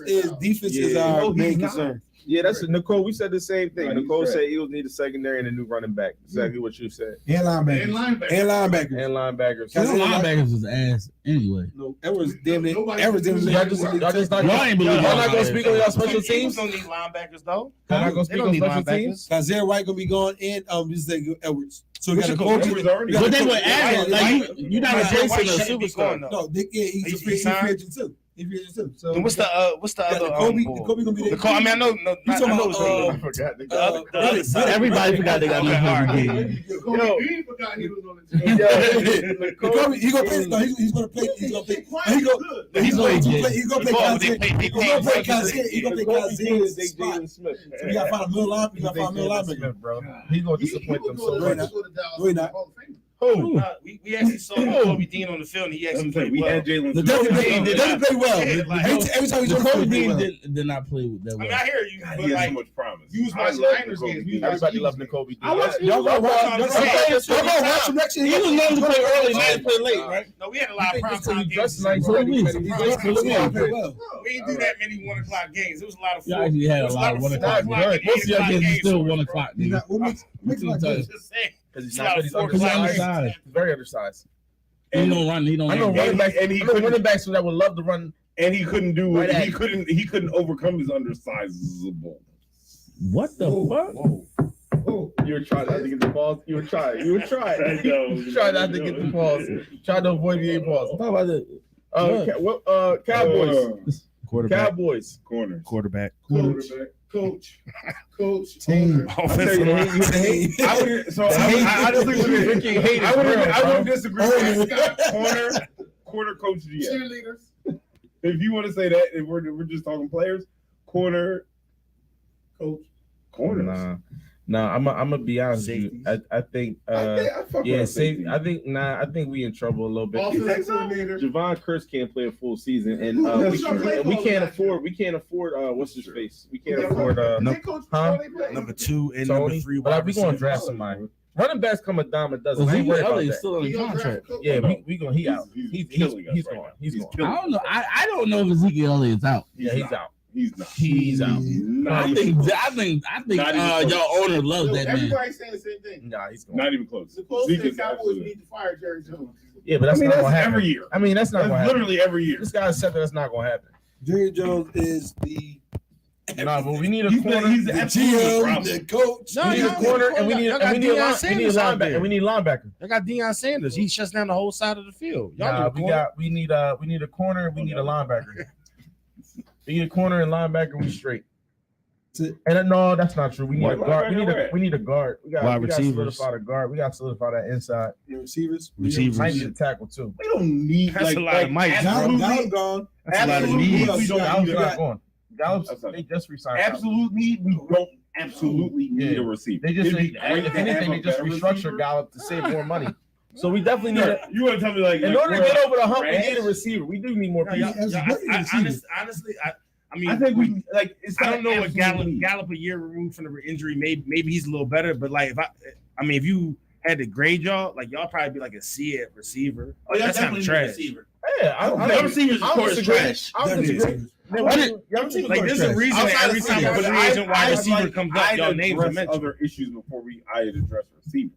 is our No, he's main not. concern. Yeah, that's Nicole. We said the same thing. Right, he's Nicole trash. said Eagles need a secondary and a new running back. Exactly what you said. And linebackers. And linebacker. And linebackers. Can I say Linebackers was ass anyway. No, Edwards damn it. Nobody- Edwards damn Y'all just not Y'all ain't believe y'all not y'all gonna speak on y'all special Eagles teams. don't need linebackers though. Y'all not gonna They speak don't on need special linebackers. teams. Kazir White gonna be gone, and just say Edwards. So we We got should the go coach. Edwards already But they got- were adding like you're not Kazir replacing White a shouldn't be superstar. going, though. No, he's He's a free signed? agent too. He's free agent too. So And what's the other Kobe ball? gonna be there. The I mean, I know. No, You talking I know about, it's I forgot. the other side. Everybody forgot they got Okay, all right. Kobe Dean forgot he was on the team. Kobe, he gonna play. No, he's gonna play. He's gonna play. He's gonna He's play. playing He's gonna play. He's gonna play Kazir. He's gonna play Kazir's spot. So we gotta find a middle line. We gotta find a middle linebacker. bro. He's gonna disappoint them so Right much. now. Right now. Who? We actually saw Kobe Dean on the field, and he actually played We well. had Jalen The Smith. Doesn't play well. Yeah, like- Every time he's on the Kobe field, he play Dean well. did not play with that I mean, well. I hear you, God, but he has like, so much promise. You was I watching love Niners Nicole games. Dean. You was Everybody loves Nicole. I watched Y'all gonna watch. I'm Y'all saying. gonna watch him next year. He was known to play early, now he play late, right? no, we had a lot of think prime until time he games. dressed nice, So right? he was. He's He's gonna good. play well. We didn't do that many 1 o'clock games. It was a lot of You four. actually had it a was lot of 1 o'clock. and 8 Most of your o'clock games is still for 1 us, o'clock, He's nigga. not- what makes my tell you. good? Just saying. Because he's It's not not good. He's four Because he's undersized. undersized. He's very undersized. He don't run. He don't I know run. running backs, and he I know couldn't- running backs that would love to run. And he couldn't do Right it. at He couldn't overcome his undersizable. What the fuck? You were trying not to get the balls. You were trying. You were trying. I know. You tried not to get the balls. Trying to avoid the 8 balls. Talk about the Cowboys. Cowboys. Corner. Quarterback. Coach. Team. Offensive line. I wouldn't. So I just think I wouldn't disagree. with that. Corner coach GM. Cheerleaders. If you want to say that, if we're just talking players, corner. Nah, I'm gonna be honest with you. I think I fuck yeah, with safety. safety. I think we in trouble a little bit. Offensive coordinator. Javon Curse can't play a full season, and we can't afford what's his face? We can't afford Number 2 and number Tony. 3. But we gonna draft somebody. Running backs come a dime a dozen. I ain't Ezekiel worried about Elliott's that. still under contract. Yeah, we gonna he out. He's He's killing us gone. right now. He's He's gone. killing I don't know. I don't know if Ezekiel Elliott's out. Yeah, he's out. He's not. He's out. I think y'all owner loves that man. Everybody's saying the same thing. Nah, he's Not even close. Supposedly Zeke the is Cowboys absolutely- need to fire Jerry Jones. Yeah, but that's not that's gonna happen every year. I mean, that's not That's gonna happen. literally every year. This guy said that's not gonna happen. Jerry Jones is the Nah, but we need a He's corner. the the absolute GM, problem. the coach. No, We need a corner, and we need a linebacker. And we need a linebacker. I got Deion Sanders. He shuts down the whole side of the field. Nah, we need a corner. And we need a linebacker. We need a corner and linebacker. We straight. And no, that's not true. We need a guard. We need a guard. We got Wide to receivers. solidify the guard. We got to solidify that inside. The receivers. Might need a tackle too. We don't need That's a lot of mics. Gallup gone. That's a lot of absolutely needs. we don't Gallup's need not a going. Gallup's That's not- they just resigned. Gallup. absolute need. We don't absolutely need a receiver. They just It'd be if great to have anything a they just better restructured receiver. Gallup to save more money. So we definitely need a. You want to tell me like In order to get over the hump, we trash? need a receiver. We do need more No, people. honestly, I mean, I think we like. It's I not don't know what absolute need. Gallup a year removed from the injury. Maybe he's a little better, but like if you had to grade y'all, like y'all probably be like a C at receiver. Oh, y'all That's kind definitely of need a trash. receiver. Yeah, Y'all receivers, of course, trash. I don't disagree. Like there's a reason that every time a free agent wide receiver comes up, y'all names are address mentioned. other issues before I'd address receiver.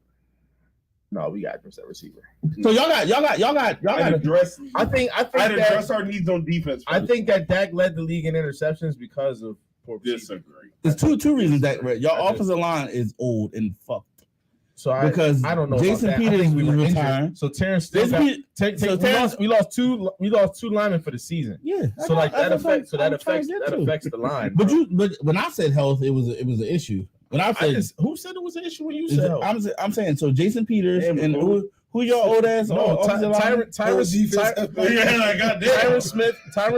No, we got to address that receiver. So y'all got. I'd address. I think I'd that address our needs on defense. I think that Dak led the league in interceptions because of poor receivers. Disagree. There's two reasons that y'all offensive line is old and fucked. So Because I don't know. Jason about that. I Peters think we were retiring. injured. So Terrence still Jason got, so Terrence- we lost two linemen for the season. Yeah. So like that affects I'm trying to get to. the line. But bro. but when I said health, it was an issue. When I said who said it was an issue when you is said it- health? I'm saying so Jason Peters Damn, and cool. who your old ass offensive linemen? Tyron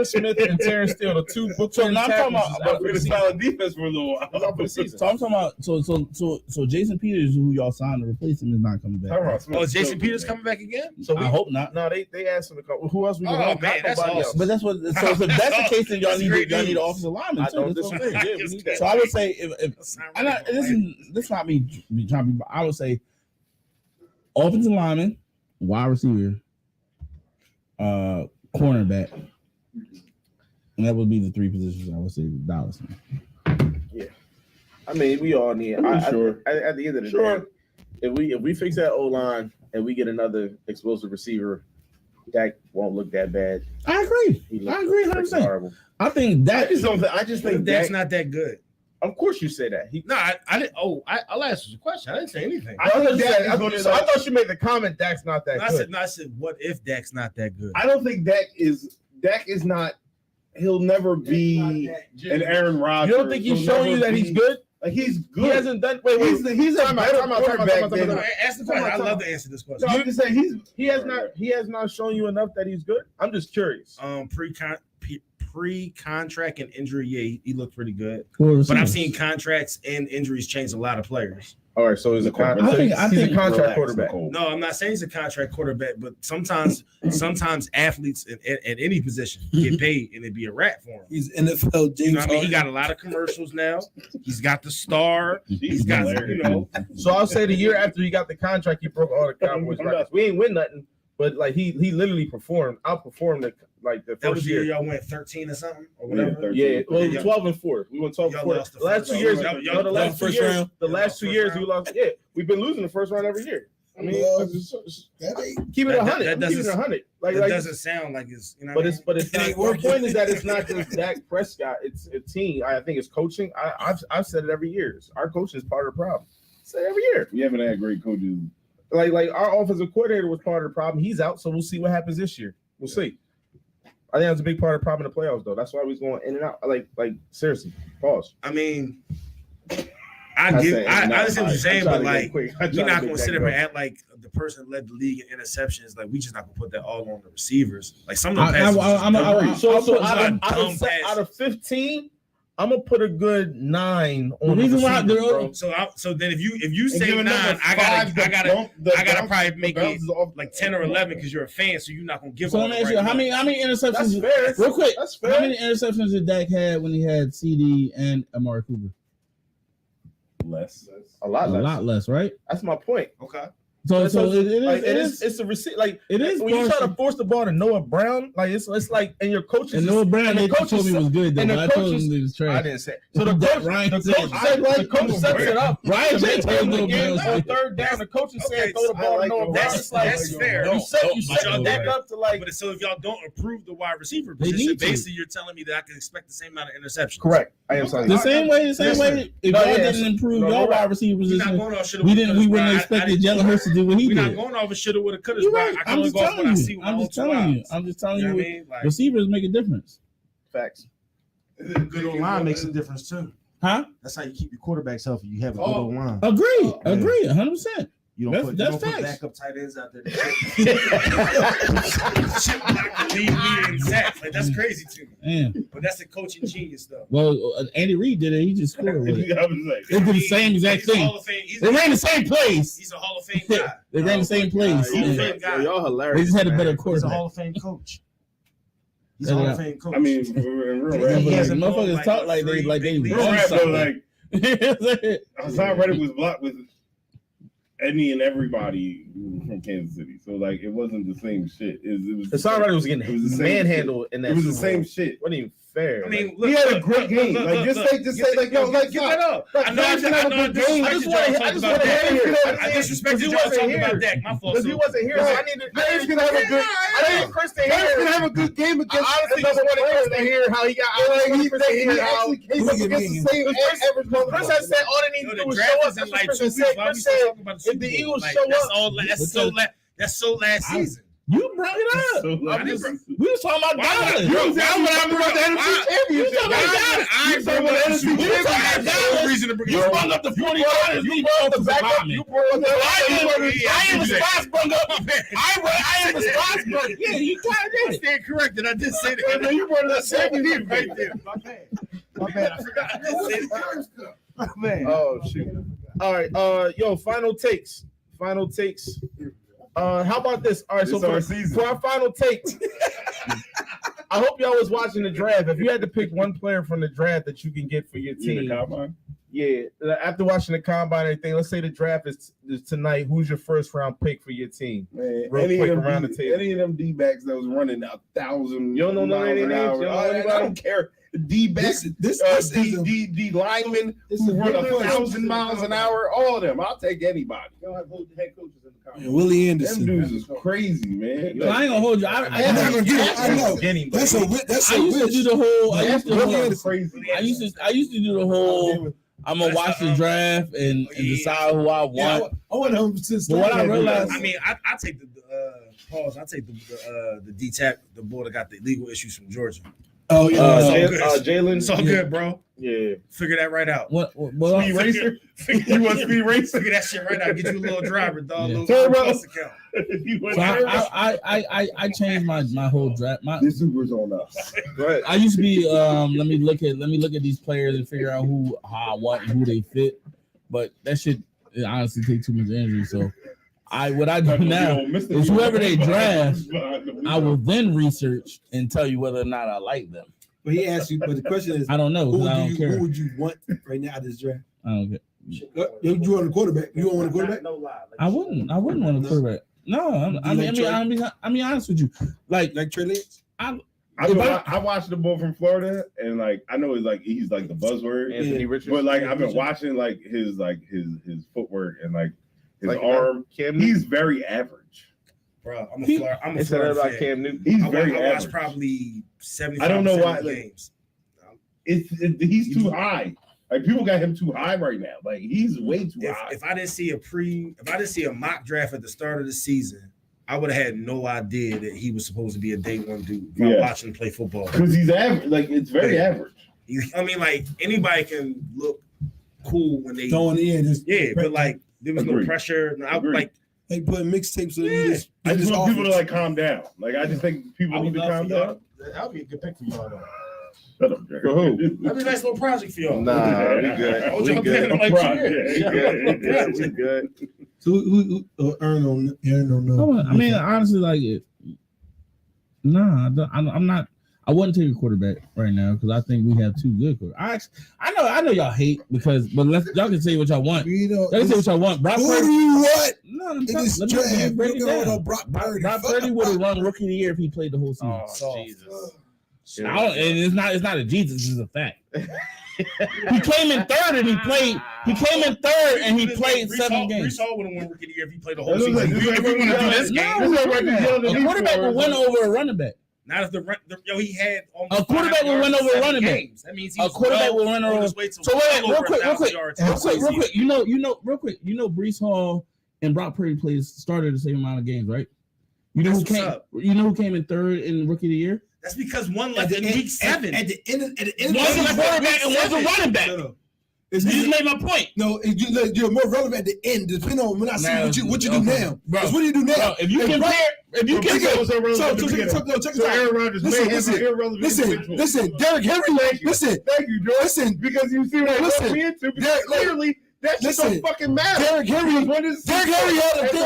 Smith and Terrence Steele, the two book. So now I'm talking about We're gonna solid defense for a little while. So I'm talking about so Jason Peters, who y'all signed to replace him, is not coming back. Oh, is Jason Peters coming back again? So I hope not. No, they asked him to come. Who else we Oh, gonna man, that's nobody awesome. else. But that's what. So if that's the case, then y'all That's need great an news. offensive lineman I too. don't That's what I'm disagree. saying. Yeah, we need that. So I would say if this is not me trying to be. I would say offensive lineman, wide receiver, cornerback, and that would be the three positions I would say Dallas. I mean, we all need. Sure. At the end of the day, if we fix that O line and we get another explosive receiver, Dak won't look that bad. I agree. He looks I agree freaking 100%. horrible. I think that I just think Dak's Dak. not that good. Of course, you say that. No, I didn't. Oh, I'll ask you a question. I didn't say anything. I thought Dak is you made the comment. Dak's not that good. I said, what if Dak's not that good? I don't think Dak is not. He'll never be an Aaron Rodgers. You don't think he's showing you that he's good? Like he's good. He hasn't done. Wait. He's a better quarterback than. Ask the question. I love to answer this question. No, I'm just saying He has not shown you enough that he's good. I'm just curious. Pre-contract and injury, yeah, he looked pretty good. But But I've seen contracts and injuries change a lot of players. All right, so he's a I think he's a contract quarterback. No, I'm not saying he's a contract quarterback, but sometimes athletes at any position get paid and it'd be a rat for him. He's NFL James. You know what I mean? He got a lot of commercials now. He's got the star. He's got, So I'll say the year after he got the contract, he broke all the Cowboys records. We ain't win nothing, but like he literally outperformed the that first was the year year. y'all went 13 or something or whatever. Yeah, well, Yeah. 12-4. We went 12-4. Y'all lost the The last first 2 years, round. the last 2 first years, round. the last 2 years we lost. Yeah, we've been losing the first round every year. I mean, keep it That 100. doesn't- Keep it 100. That Like, doesn't sound like it's, you know. but what I mean? it's not. The point is that it's not just Dak Prescott. It's a team. I think it's coaching. I've said it every year. Our coaching is part of the problem. Say it every year. We haven't had great coaches. Like our offensive coordinator was part of the problem. He's out, so we'll see what happens this year. We'll see. I think that's a big part of the problem in the playoffs, though. That's why we was going in and out. Like seriously. Pause. I mean, I understand what you're saying, but like, we're not going to sit there and act like the person that led the league in interceptions. Like, we just not going to put that all on the receivers. Like, some of the passes. So dumb out of 15, I'm gonna put a good 9 on The reason why receivers, bro. So then if you say 9, I gotta probably make it like 10 or 11 because you're a fan, so you're not gonna give. So let me ask you, how many interceptions? That's fair. Real quick, That's fair. how many interceptions did Dak had when he had CD and Amari Cooper? Less. A lot A less. lot less, right? That's my point. Okay. So it is. It's a receipt. Like it is when you try to force the ball to Noah Brown. Like it's like and your coaches. And Noah Brown, they told me was good. Though, and I told him he was trash. I didn't say. So the coach sets it up. Ryan J told me on third down. The coach said throw the ball to Noah Brown. That's fair. You set y'all back up to like. But so if y'all don't approve the wide receiver position, basically you're telling me that I can expect the same amount of interceptions. Correct. I am sorry. The same way. If y'all didn't improve your wide receiver position, we wouldn't expect Jalen Hurts to do what he did. We're not going off a shoulda, woulda, coulda. Right. I'm just telling you. Receivers make a difference. Facts. A good old line makes a difference too. Huh? That's how you keep your quarterbacks healthy. You have a good old line. Agree, 100%. You don't put backup tight ends out there. Shit, not leave me in sacks. Like that's crazy to me. Man. But that's the coaching genius stuff. Well, Andy Reid did it. He just scored with it. They did the same exact thing. They ran the same plays. He's a Hall of Fame guy. They ran the same plays. Y'all hilarious. They just had a better quarterback. He's a Hall of Fame coach. He's a Hall of Fame coach. I mean, motherfuckers talk like they won something. Hassan Reddick was blocked with any and everybody from Kansas City, so like it wasn't the same shit. It was Hassan Reddick was getting manhandled in that. It was the same shit. Wasn't even fair. I mean, he had a great game. Like just say like yo, like get that up. I know. I just want to hear it. I disrespected y'all talking about Dak. My fault. Because he wasn't here. So I needed gonna have a good. I need Chris to hear. He's gonna have a good game against. I honestly just wanted Chris to hear how he got. Chris has said all they need to do is show up. Chris said if the Eagles show up, that's so last season. You brought it up. We was talking about Dallas. You was talking about the NFC Championship. I brought up the NFC Championship. You brought up the 49ers. You brought up the backup. You brought up the I am the spots brought up. I am the spots brought up. Yeah, you kind of did. I stand corrected. I did say that. No, you brought up the championship right there. My bad. I forgot. My bad. Oh shoot. All right. Yo, final takes. How about this? All right, so for our final takes, I hope y'all was watching the draft. If you had to pick one player from the draft that you can get for your team, after watching the combine and everything, let's say the draft is tonight. Who's your first round pick for your team? Man, any of them D-backs that was running 1,000. You don't know none of their names. I don't care. D-backs, D linemen who run 1,000 miles an hour. All of them. I'll take anybody. You don't have head coaches in the college. Willie Anderson. Them dudes is crazy, man. I ain't gonna hold you. I know. That's a I used to do the whole. I used to do the whole. I'm gonna watch the draft and decide who I want. I want him since. But what I realized, I mean, I take the pause. I take the D-Tap, the boy that got the legal issues from Georgia. Oh yeah, Jalen. It's all good, bro. Yeah, figure that right out. Speed racer? You want speed racer? Figure that shit right out. Get you a little driver, dog. Yeah. I changed my whole draft. This Uber's on us. Right. I used to be let me look at these players and figure out how I want and who they fit. But that shit honestly take too much energy. So what I do now is whoever they draft, I will then research and tell you whether or not I like them. But he asked you, but the question is, I don't know. Who would you want right now at this draft? I don't care. You want a quarterback? You don't want a quarterback? I wouldn't want a quarterback. No, I mean, honest with you, like Trey Lance. I watched the boy from Florida, and like I know he's like the buzzword, Anthony Richardson. But like I've been watching like his footwork and like his arm. He's very average. Bro, I'm a Florida fan. Cam Newton. He's I average. watched probably 75%. I don't know why games. He's too high. Like people got him too high right now. Like he's way too high. If I didn't see a mock draft at the start of the season, I would have had no idea that he was supposed to be a day one dude. If I'm watching him play football, because he's average. Like it's very average. I mean, like anybody can look cool when they throwing in. But like there was no pressure. No, They putting mixtapes on. I just want people to like calm down. Like I just think people need to calm down. That would be a good pick for y'all though. Shut up, Jerry. For who? That'd be a nice little project for y'all. Nah, we good. We good. So who Aaron don't know. I mean, honestly, like it. Nah, I'm not. I wouldn't take a quarterback right now because I think we have two good quarterbacks. I know y'all hate because, but y'all can say what y'all want. Y'all can say what y'all want. Brock Who Purdy, do you want? No, In this draft, break it you're going down. on Brock Purdy. Brock Purdy would have won Rookie of the Year if he played the whole season. Oh, Jesus. And it's not a Jesus, it's a fact. He came in third and he played. He came in third and he played 7 games. Brees Hall would have won Rookie of the Year if he played the whole season. If we want to do this game, A quarterback will win over a running back. not if he had A quarterback will win over a running back. That means A quarterback will win over. So wait, real quick. You know, Brees Hall and Brock Purdy started the same amount of games, right? You know who came in third in Rookie of the Year? That's because one left in week 7. At the end, One's a quarterback and one's a running back. No. You just made my point. No, you're more relevant at the end, depending on when I see what you do now. Bro, what do you do now? Bro, if you compare, listen, Derrick Henry, listen. Thank you, George. Listen, because you see what listen, I'm me into. Derrick, Clearly, that shit don't fucking matter. Derrick Henry had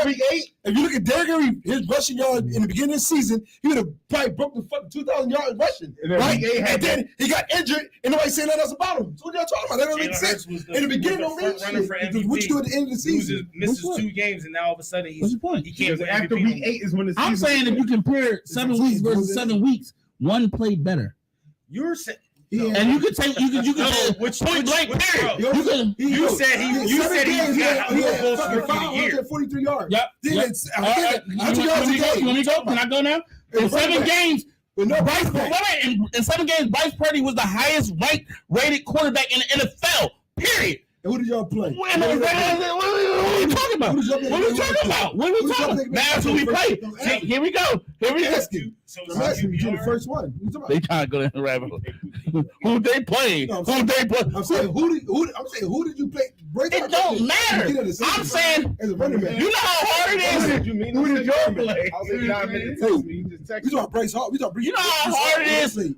week 8. If you look at Derrick Henry, his rushing yard in the beginning of the season, he would have probably broke the fucking 2,000 yards rushing, right? And then he got injured, and nobody saying nothing else about him. So what y'all talking about? That don't make sense. In the beginning, don't mean shit. What you do at the end of the season? Misses 2 games, and now all of a sudden what's your point? he can't win After MVP. week 8 is when the season. I'm saying if you compare 7 weeks versus 7 weeks, one played better. You're saying. And you could take which point blank period. You said he got he had 543 yards. Yep. You want me to go? Can I go now? In 7 games, in 7 games, Bryce Purdy was the highest rated quarterback in the NFL. Period. And who did y'all play? What are we talking about? That's who we play. Here we go. So I'm asking you the first one. They trying to go down the rabbit hole. Who they playing? I'm saying who did you play? It don't matter. I'm saying as a running back. You know how hard it is. Who did y'all play? We talking Bryce Hall. You know how hard it is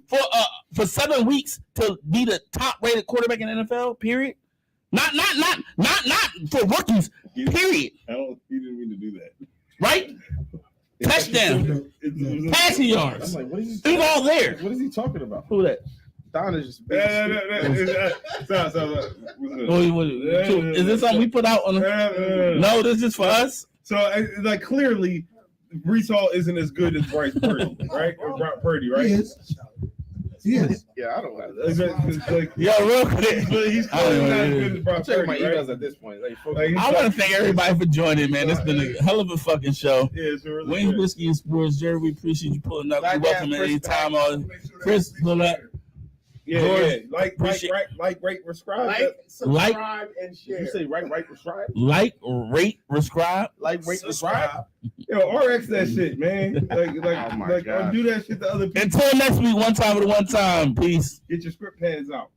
for 7 weeks to be the top rated quarterback in the NFL. Period. Not for rookies. Period. He didn't mean to do that. Right? Touchdown. Passing yards. I'm like, what is he? It's all there. What is he talking about? Who that? Don is just. Is this something we put out on? No, this is for us. So, like, clearly, Brees Hall isn't as good as Bryce Purdy, right? Or Brock Purdy, right? Yes. Yeah, I don't have like, Yo, real quick. But he's clearly not as good as Brock Purdy, my right? emails at this point. I want to thank everybody for joining, man. It's been a hell of a fucking show. Yeah, it's really Wings, good. Whiskey, and Sports. Jerry, we appreciate you pulling up. You're welcome at any time. Chris, pull up. Yeah. Like, rate, subscribe. Subscribe, and share. You say right, subscribe? Like, rate, subscribe. Like, rate, subscribe. Yo, RX that shit, man. Like, do that shit to other people. Until next week, one time with one time. Peace. Get your script pads out.